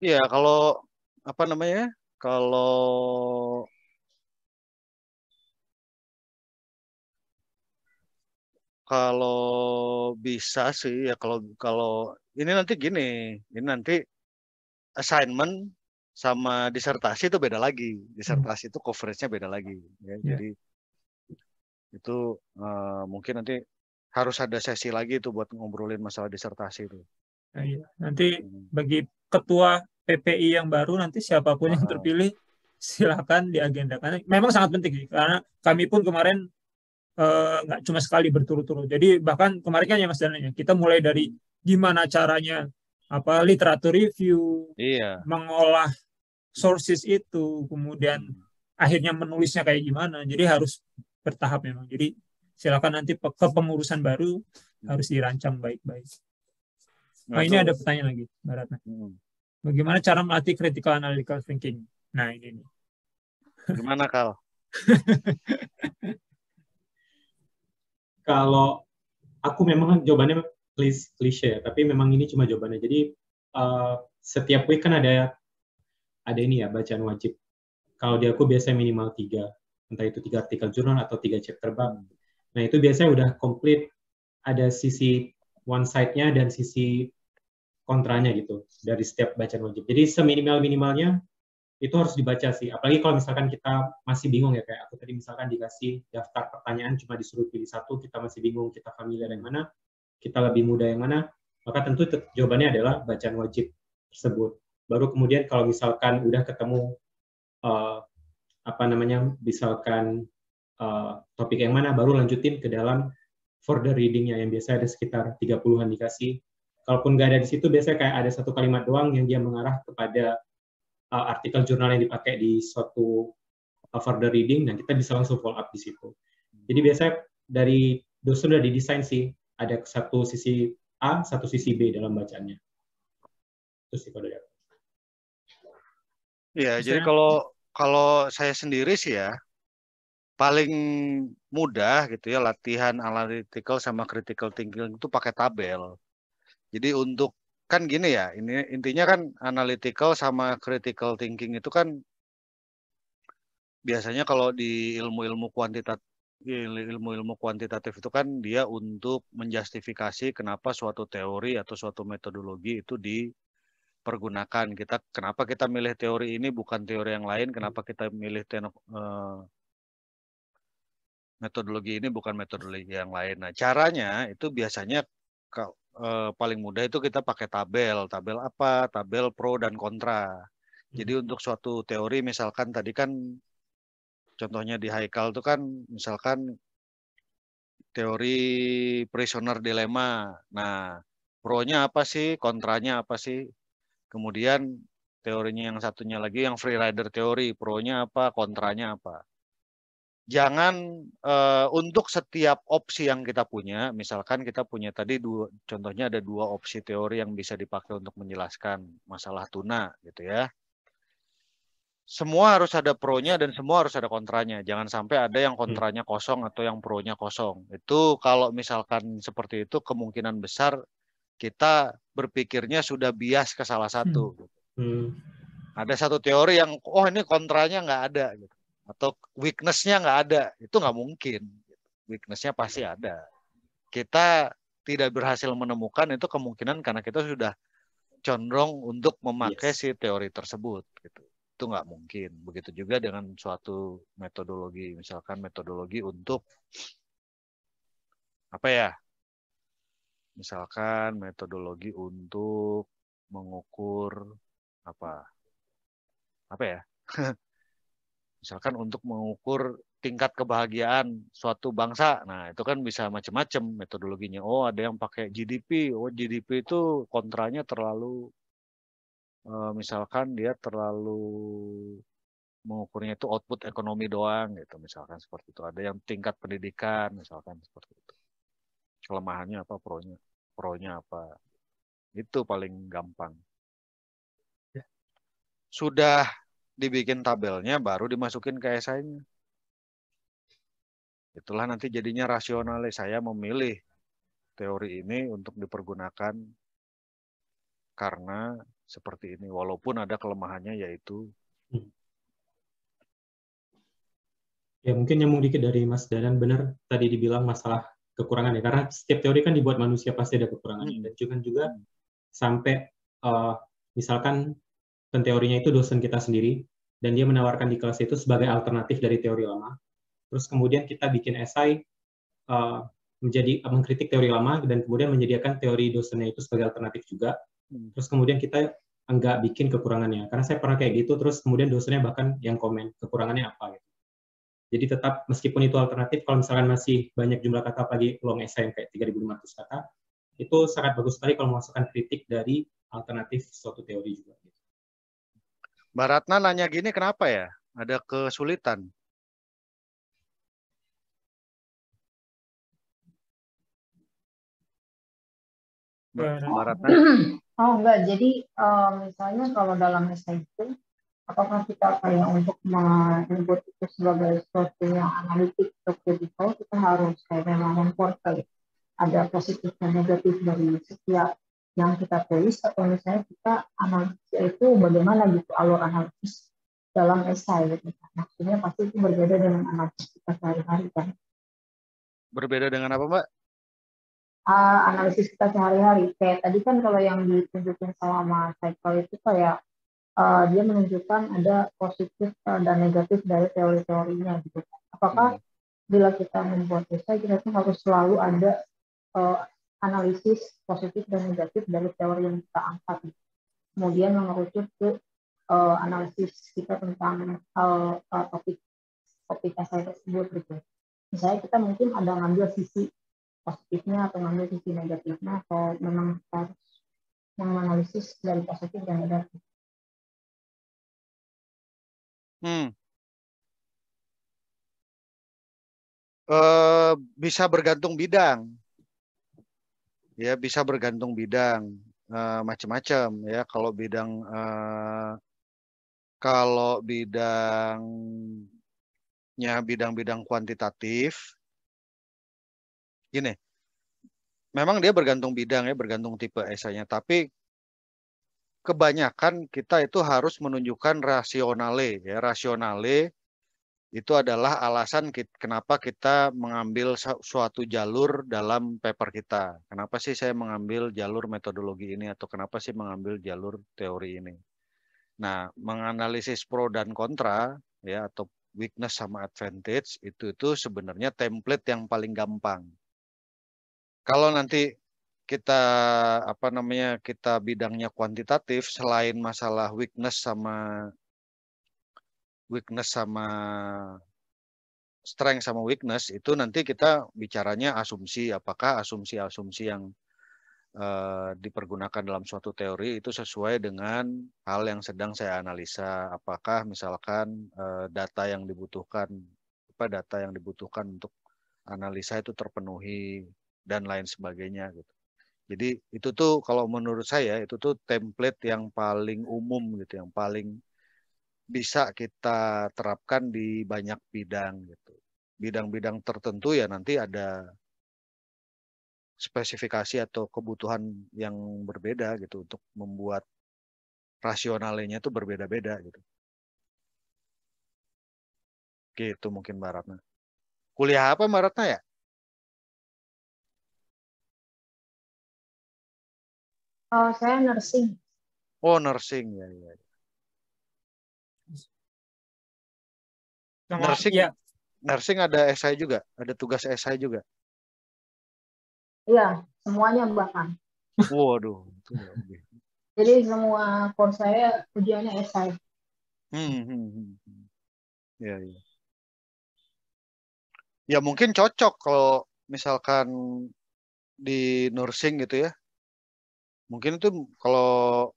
Iya, kalau apa namanya? Kalau bisa sih ya, kalau ini nanti gini, ini nanti assignment sama disertasi itu beda lagi. Disertasi itu coveragenya beda lagi. Ya. Jadi itu mungkin nanti harus ada sesi lagi itu buat ngobrolin masalah disertasi itu. Nah, iya. Nanti bagi ketua PPI yang baru nanti siapapun yang terpilih silakan diagendakan. Memang sangat penting sih, karena kami pun kemarin nggak cuma sekali berturut-turut. Jadi bahkan kemarin kan ya Mas Dananya, kita mulai dari gimana caranya literatur review, mengolah sources itu, kemudian akhirnya menulisnya kayak gimana. Jadi harus bertahap memang. Jadi silakan nanti kepengurusan baru harus dirancang baik-baik. Nah, ini ada pertanyaan lagi, Mbak Ratna. Bagaimana cara melatih critical analytical thinking? Nah, ini nih. Gimana, Kal? Kalau aku memang jawabannya klise, tapi memang ini cuma jawabannya. Jadi setiap week kan ada ini ya, bacaan wajib. Kalau di aku biasanya minimal 3, entah itu 3 artikel jurnal atau 3 chapter bab. Nah, itu biasanya udah komplit, ada sisi one side-nya dan sisi kontranya gitu dari setiap bacaan wajib. Jadi seminimal-minimalnya itu harus dibaca sih. Apalagi kalau misalkan kita masih bingung ya, kayak aku tadi misalkan dikasih daftar pertanyaan cuma disuruh pilih satu, kita masih bingung, kita familiar yang mana, kita lebih mudah yang mana, maka tentu jawabannya adalah bacaan wajib tersebut. Baru kemudian kalau misalkan udah ketemu misalkan topik yang mana, baru lanjutin ke dalam further reading-nya yang biasanya ada sekitar 30-an dikasih. Kalaupun nggak ada di situ, biasanya kayak ada satu kalimat doang yang dia mengarah kepada artikel jurnal yang dipakai di suatu further reading, dan kita bisa langsung follow up di situ. Jadi biasanya dari dosen udah didesain sih, ada satu sisi A, satu sisi B dalam bacaannya. Itu sih kalau dari aku. Iya, jadi kalau saya sendiri sih ya, paling mudah gitu ya latihan analytical sama critical thinking itu pakai tabel. Jadi untuk kan gini ya, ini intinya kan analytical sama critical thinking itu kan biasanya kalau di ilmu-ilmu kuantitatif itu kan dia untuk menjustifikasi kenapa suatu teori atau suatu metodologi itu dipergunakan. Kenapa kita milih teori ini bukan teori yang lain, kenapa kita milih metodologi ini bukan metodologi yang lain. Nah, caranya itu biasanya paling mudah itu kita pakai tabel. Tabel apa? Tabel pro dan kontra. Jadi untuk suatu teori misalkan tadi kan contohnya di Haikal itu kan misalkan teori prisoner dilemma. Nah, pro-nya apa sih? Kontranya apa sih? Kemudian teorinya yang satunya lagi yang free rider teori. Pro-nya apa? Kontranya apa? Jangan untuk setiap opsi yang kita punya, misalkan kita punya tadi contohnya ada 2 opsi teori yang bisa dipakai untuk menjelaskan masalah tuna gitu ya. Semua harus ada pro-nya dan semua harus ada kontranya. Jangan sampai ada yang kontranya kosong atau yang pro-nya kosong. Itu kalau misalkan seperti itu kemungkinan besar kita berpikirnya sudah bias ke salah satu. Hmm. Ada satu teori yang, oh ini kontranya nggak ada, gitu. Atau weakness-nya nggak ada, itu nggak mungkin. Weakness-nya pasti ada. Kita tidak berhasil menemukan itu kemungkinan karena kita sudah condong untuk memakai si teori tersebut. Gitu. Itu nggak mungkin. Begitu juga dengan suatu metodologi, misalkan metodologi untuk apa ya? Misalkan metodologi untuk mengukur apa ya? Misalkan untuk mengukur tingkat kebahagiaan suatu bangsa. Nah, itu kan bisa macam-macam metodologinya. Oh, ada yang pakai GDP. Oh, GDP itu kontranya terlalu misalkan dia terlalu mengukurnya itu output ekonomi doang gitu, misalkan seperti itu. Ada yang tingkat pendidikan, misalkan seperti itu. Kelemahannya apa, pronya apa. Itu paling gampang. Sudah dibikin tabelnya, baru dimasukin ke esainya. Itulah nanti jadinya rasional. Saya memilih teori ini untuk dipergunakan karena seperti ini. Walaupun ada kelemahannya yaitu. Ya mungkin nyambung dikit dari Mas Danan, benar tadi dibilang masalah kekurangannya. Karena setiap teori kan dibuat manusia pasti ada kekurangannya. Dan juga sampai misalkan teorinya itu dosen kita sendiri, dan dia menawarkan di kelas itu sebagai alternatif dari teori lama. Terus kemudian kita bikin esai mengkritik teori lama, dan kemudian menyediakan teori dosennya itu sebagai alternatif juga. Terus kemudian kita enggak bikin kekurangannya. Karena saya pernah kayak gitu, terus kemudian dosennya bahkan yang komen kekurangannya apa gitu. Jadi tetap meskipun itu alternatif, kalau misalkan masih banyak jumlah kata, apalagi long essay yang kayak 3.500 kata, itu sangat bagus sekali kalau memasukkan kritik dari alternatif suatu teori juga. Mbak Ratna nanya gini, kenapa ya? Ada kesulitan. Mbak Ratna? Oh enggak, jadi misalnya kalau dalam essay itu, apakah kita kayak untuk menyebut itu sebagai sesuatu yang analitik atau kritikal, kita harus kayak memang memportray ada positif dan negatif dari setiap yang kita tulis, atau misalnya kita analisis itu bagaimana gitu alur analisis dalam esai gitu. Maksudnya pasti itu berbeda dengan analisis kita sehari-hari kan. Berbeda dengan apa, Mbak? Analisis kita sehari-hari. Kayak tadi kan kalau yang ditunjukin sama Cycle itu kayak dia menunjukkan ada positif dan negatif dari teori-teorinya gitu. Apakah bila kita membuat esai kita tuh harus selalu ada analisis positif dan negatif dari teori yang kita angkat. Kemudian mengerucut ke analisis kita tentang topik esai tersebut gitu. Misalnya kita mungkin ada ngambil sisi positifnya atau ngambil sisi negatifnya, atau memang harus menganalisis dari positif dan negatif. Bisa bergantung bidang. Ya, bisa bergantung bidang, macam-macam ya. Kalau bidangnya bidang kuantitatif, gini, memang dia bergantung bidang ya, bergantung tipe esainya. Tapi kebanyakan kita itu harus menunjukkan rasionale ya. Rasionale itu adalah alasan kenapa kita mengambil suatu jalur dalam paper kita. Kenapa sih saya mengambil jalur metodologi ini, atau kenapa sih mengambil jalur teori ini. Nah, menganalisis pro dan kontra ya, atau weakness sama advantage itu sebenarnya template yang paling gampang. Kalau nanti kita kita bidangnya kuantitatif, selain masalah weakness sama strength sama weakness, itu nanti kita bicaranya asumsi, apakah asumsi-asumsi yang dipergunakan dalam suatu teori itu sesuai dengan hal yang sedang saya analisa. Apakah misalkan data yang dibutuhkan untuk analisa itu terpenuhi dan lain sebagainya gitu. Jadi itu tuh kalau menurut saya itu tuh template yang paling umum gitu, yang paling bisa kita terapkan di banyak bidang gitu. Bidang-bidang tertentu ya nanti ada spesifikasi atau kebutuhan yang berbeda gitu untuk membuat rasionalnya itu berbeda-beda gitu. Gitu mungkin Mbak Ratna. Kuliah apa Mbak Ratna ya? Saya nursing. Oh, nursing ya. Sama Nursing, ya nursing ada esai juga, ada tugas esai juga. Iya, semuanya bahkan. Waduh, itu lebih. Jadi semua course saya ujiannya esai. Ya. Ya mungkin cocok kalau misalkan di nursing gitu ya. Mungkin itu kalau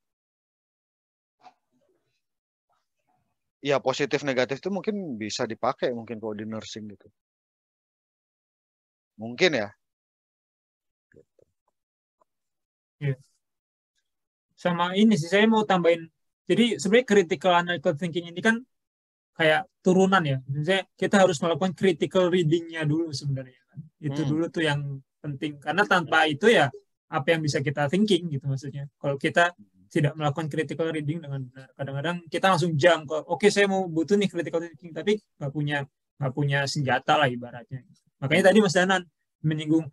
ya positif negatif itu mungkin bisa dipakai mungkin kalau di nursing gitu. Mungkin ya. sama ini sih saya mau tambahin. Jadi sebenarnya critical analytical thinking ini kan kayak turunan ya. Misalnya kita harus melakukan critical reading-nya dulu sebenarnya kan. Itu dulu tuh yang penting. Karena tanpa itu ya apa yang bisa kita thinking gitu maksudnya. Kalau kita tidak melakukan critical reading dengan benar, kadang-kadang kita langsung jump ke oke, saya mau butuh nih critical thinking tapi nggak punya senjata lah ibaratnya. Makanya tadi Mas Danan menyinggung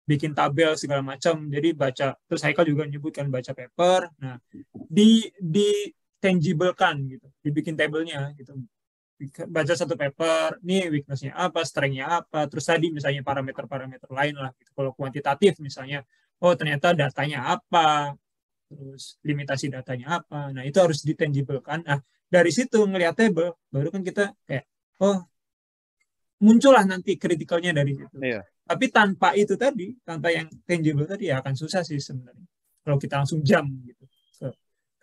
bikin tabel segala macam. Jadi baca, terus Haikal juga menyebutkan baca paper. Nah, di tangible kan gitu, dibikin tabelnya gitu. Baca satu paper, nih weakness-nya apa, strength-nya apa, terus tadi misalnya parameter-parameter lain lah. Gitu. Kalau kuantitatif misalnya, oh ternyata datanya apa, terus limitasi datanya apa. Nah itu harus ditangible kan. Nah dari situ ngelihat table, baru kan kita kayak, oh muncullah nanti kritikalnya dari situ. Iya. Tapi tanpa itu tadi, tanpa yang tangible tadi ya akan susah sih sebenarnya. Kalau kita langsung jump gitu ke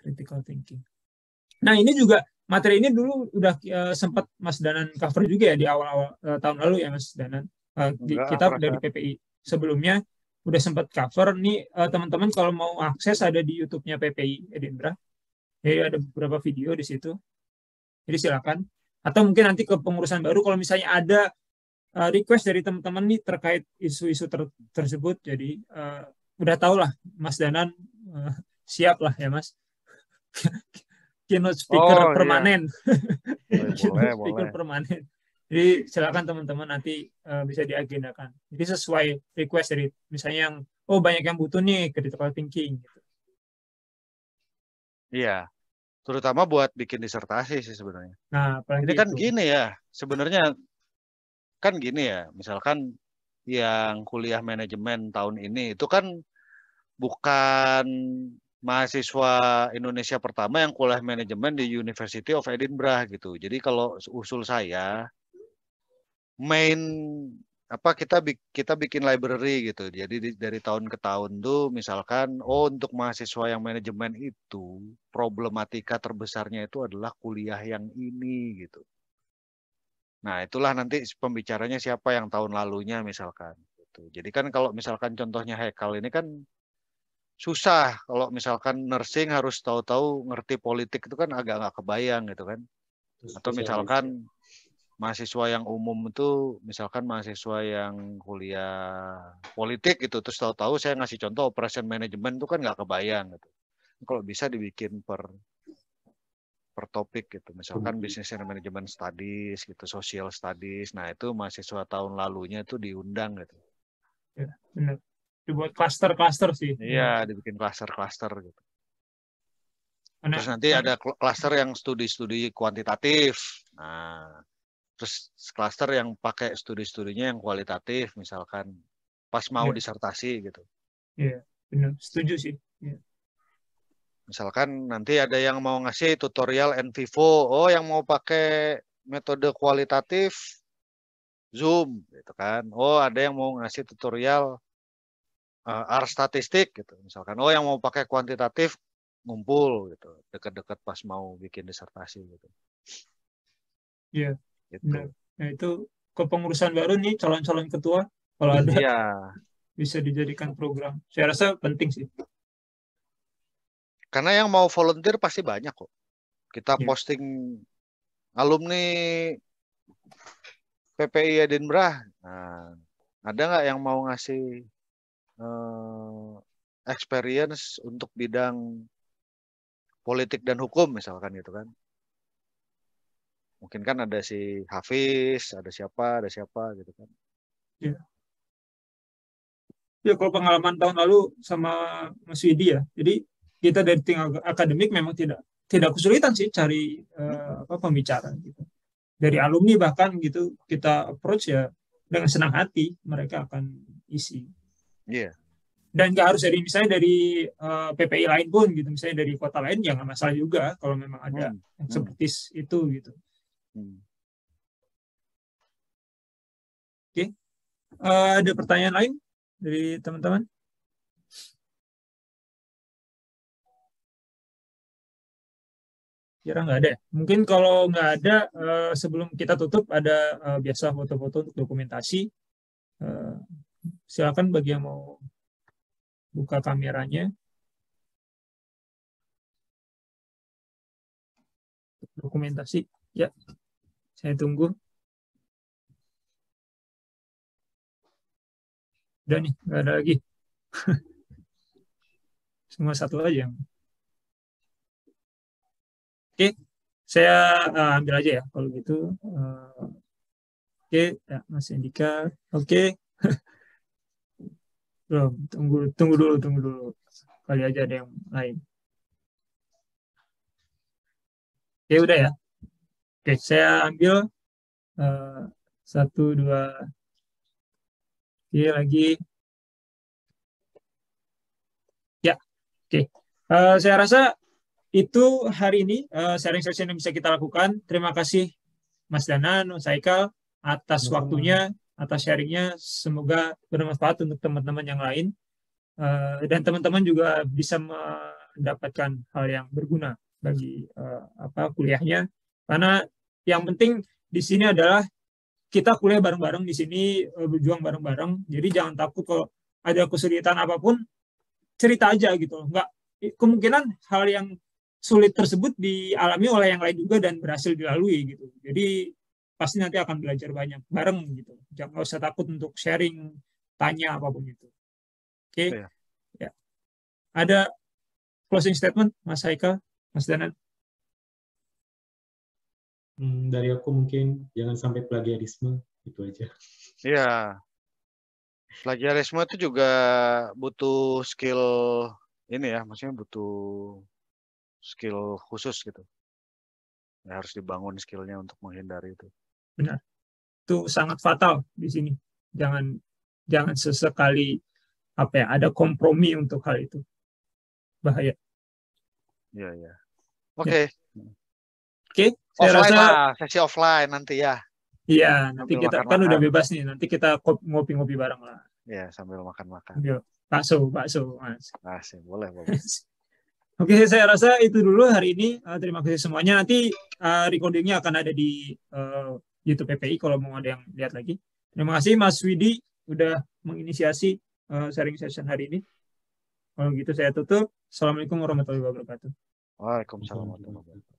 critical thinking. Nah ini juga materi ini dulu udah sempat Mas Danan cover juga ya di awal-awal tahun lalu ya Mas Danan. Kita dari PPI sebelumnya udah sempat cover. Nih teman-teman kalau mau akses ada di YouTube-nya PPI Edinburgh. Jadi ada beberapa video di situ. Jadi silakan. Atau mungkin nanti ke pengurusan baru kalau misalnya ada request dari teman-teman nih terkait isu-isu tersebut. Jadi udah tau lah Mas Danan siap lah ya Mas. Keynote speaker permanen. Iya. Keynote speaker permanen. Jadi silakan teman-teman nanti bisa diagendakan. Jadi sesuai request dari misalnya yang banyak yang butuh nih critical thinking gitu. Iya. Terutama buat bikin disertasi sih sebenarnya. Nah, ini kan gini ya, sebenarnya kan gini ya, misalkan yang kuliah manajemen tahun ini itu kan bukan mahasiswa Indonesia pertama yang kuliah manajemen di University of Edinburgh gitu. Jadi kalau usul saya kita bikin library gitu. Jadi dari tahun ke tahun tuh misalkan untuk mahasiswa yang manajemen itu problematika terbesarnya itu adalah kuliah yang ini gitu. Nah, itulah nanti pembicaranya siapa yang tahun lalunya misalkan gitu. Jadi kan kalau misalkan contohnya Haikal ini kan susah kalau misalkan nursing harus tahu-tahu ngerti politik itu kan agak nggak kebayang gitu kan. Atau misalkan mahasiswa yang umum itu misalkan mahasiswa yang kuliah politik gitu terus tahu-tahu saya ngasih contoh operation management itu kan nggak kebayang gitu. Kalau bisa dibikin per topik gitu. Misalkan business and management studies gitu, social studies. Nah, itu mahasiswa tahun lalunya itu diundang gitu. Ya, benar. Dibuat cluster-cluster sih. Iya, dibikin cluster-cluster gitu. Terus nanti ada cluster yang studi-studi kuantitatif. Nah, terus cluster yang pakai studi-studinya yang kualitatif misalkan pas mau disertasi gitu. Iya, benar. Setuju sih. Ya. Misalkan nanti ada yang mau ngasih tutorial NVivo, yang mau pakai metode kualitatif Zoom gitu kan. Ada yang mau ngasih tutorial R statistik gitu misalkan. Yang mau pakai kuantitatif ngumpul gitu, dekat-dekat pas mau bikin disertasi gitu. Iya. Gitu. Benar. Nah, itu kepengurusan baru nih calon-calon ketua kalau ada bisa dijadikan program. Saya rasa penting sih. Karena yang mau volunteer pasti banyak kok. Kita posting alumni PPI Edinburgh. Nah, ada nggak yang mau ngasih experience untuk bidang politik dan hukum misalkan gitu kan. Mungkin kan ada si Hafiz, ada siapa gitu kan. Ya. Ya kalau pengalaman tahun lalu sama Mas Widi ya. Jadi kita dari tim akademik memang tidak kesulitan sih cari pembicara gitu. Dari alumni bahkan gitu kita approach ya dengan senang hati mereka akan isi. Iya. Yeah. Dan nggak harus dari misalnya dari PPI lain pun gitu, misalnya dari kota lain ya nggak masalah juga kalau memang ada yang seperti itu gitu. Oke. Ada pertanyaan lain dari teman-teman? Kira nggak ada. Mungkin kalau nggak ada, sebelum kita tutup ada biasa foto-foto untuk dokumentasi. Silakan bagi yang mau buka kameranya. Dokumentasi, ya. Saya tunggu. Udah nih, nggak ada lagi. Semua satu aja. Oke, saya ambil aja ya kalau gitu. Oke, ya, Mas Andika. Oke. Belum, tunggu dulu. Kali aja ada yang lain. Oke, udah ya. Oke, saya ambil 1, 2. Oke, lagi. Ya, oke. Saya rasa itu hari ini sharing session yang bisa kita lakukan. Terima kasih Mas Danan, Mas Haikal atas waktunya, atas sharingnya. Semoga bermanfaat untuk teman-teman yang lain. Dan teman-teman juga bisa mendapatkan hal yang berguna bagi kuliahnya. Karena yang penting di sini adalah kita kuliah bareng-bareng di sini, berjuang bareng-bareng. Jadi jangan takut kalau ada kesulitan apapun, cerita aja gitu. Nggak, kemungkinan hal yang sulit tersebut dialami oleh yang lain juga dan berhasil dilalui gitu. Jadi pasti nanti akan belajar banyak bareng gitu. Jangan usah takut untuk sharing, tanya apapun itu. Oke. Ya. Ada closing statement Mas Haikal, Mas Danan? Dari aku mungkin jangan sampai plagiarisme, itu aja. Iya. Plagiarisme itu juga butuh skill ini ya, maksudnya butuh skill khusus gitu. Ya, harus dibangun skillnya untuk menghindari itu. Benar. Itu sangat fatal di sini. Jangan sesekali ada kompromi untuk hal itu. Bahaya. Iya. Oke. Oke, saya offline rasa lah, sesi offline nanti ya. Iya, nanti kita kan udah bebas nih. Nanti kita ngopi-ngopi bareng lah. Iya, sambil makan-makan. Bakso, Mas. Asik, boleh. Oke, saya rasa itu dulu hari ini. Terima kasih semuanya. Nanti recordingnya akan ada di YouTube PPI kalau mau ada yang lihat lagi. Terima kasih Mas Widi udah menginisiasi sharing session hari ini. Kalau gitu saya tutup. Assalamualaikum warahmatullahi wabarakatuh. Waalaikumsalam warahmatullahi wabarakatuh.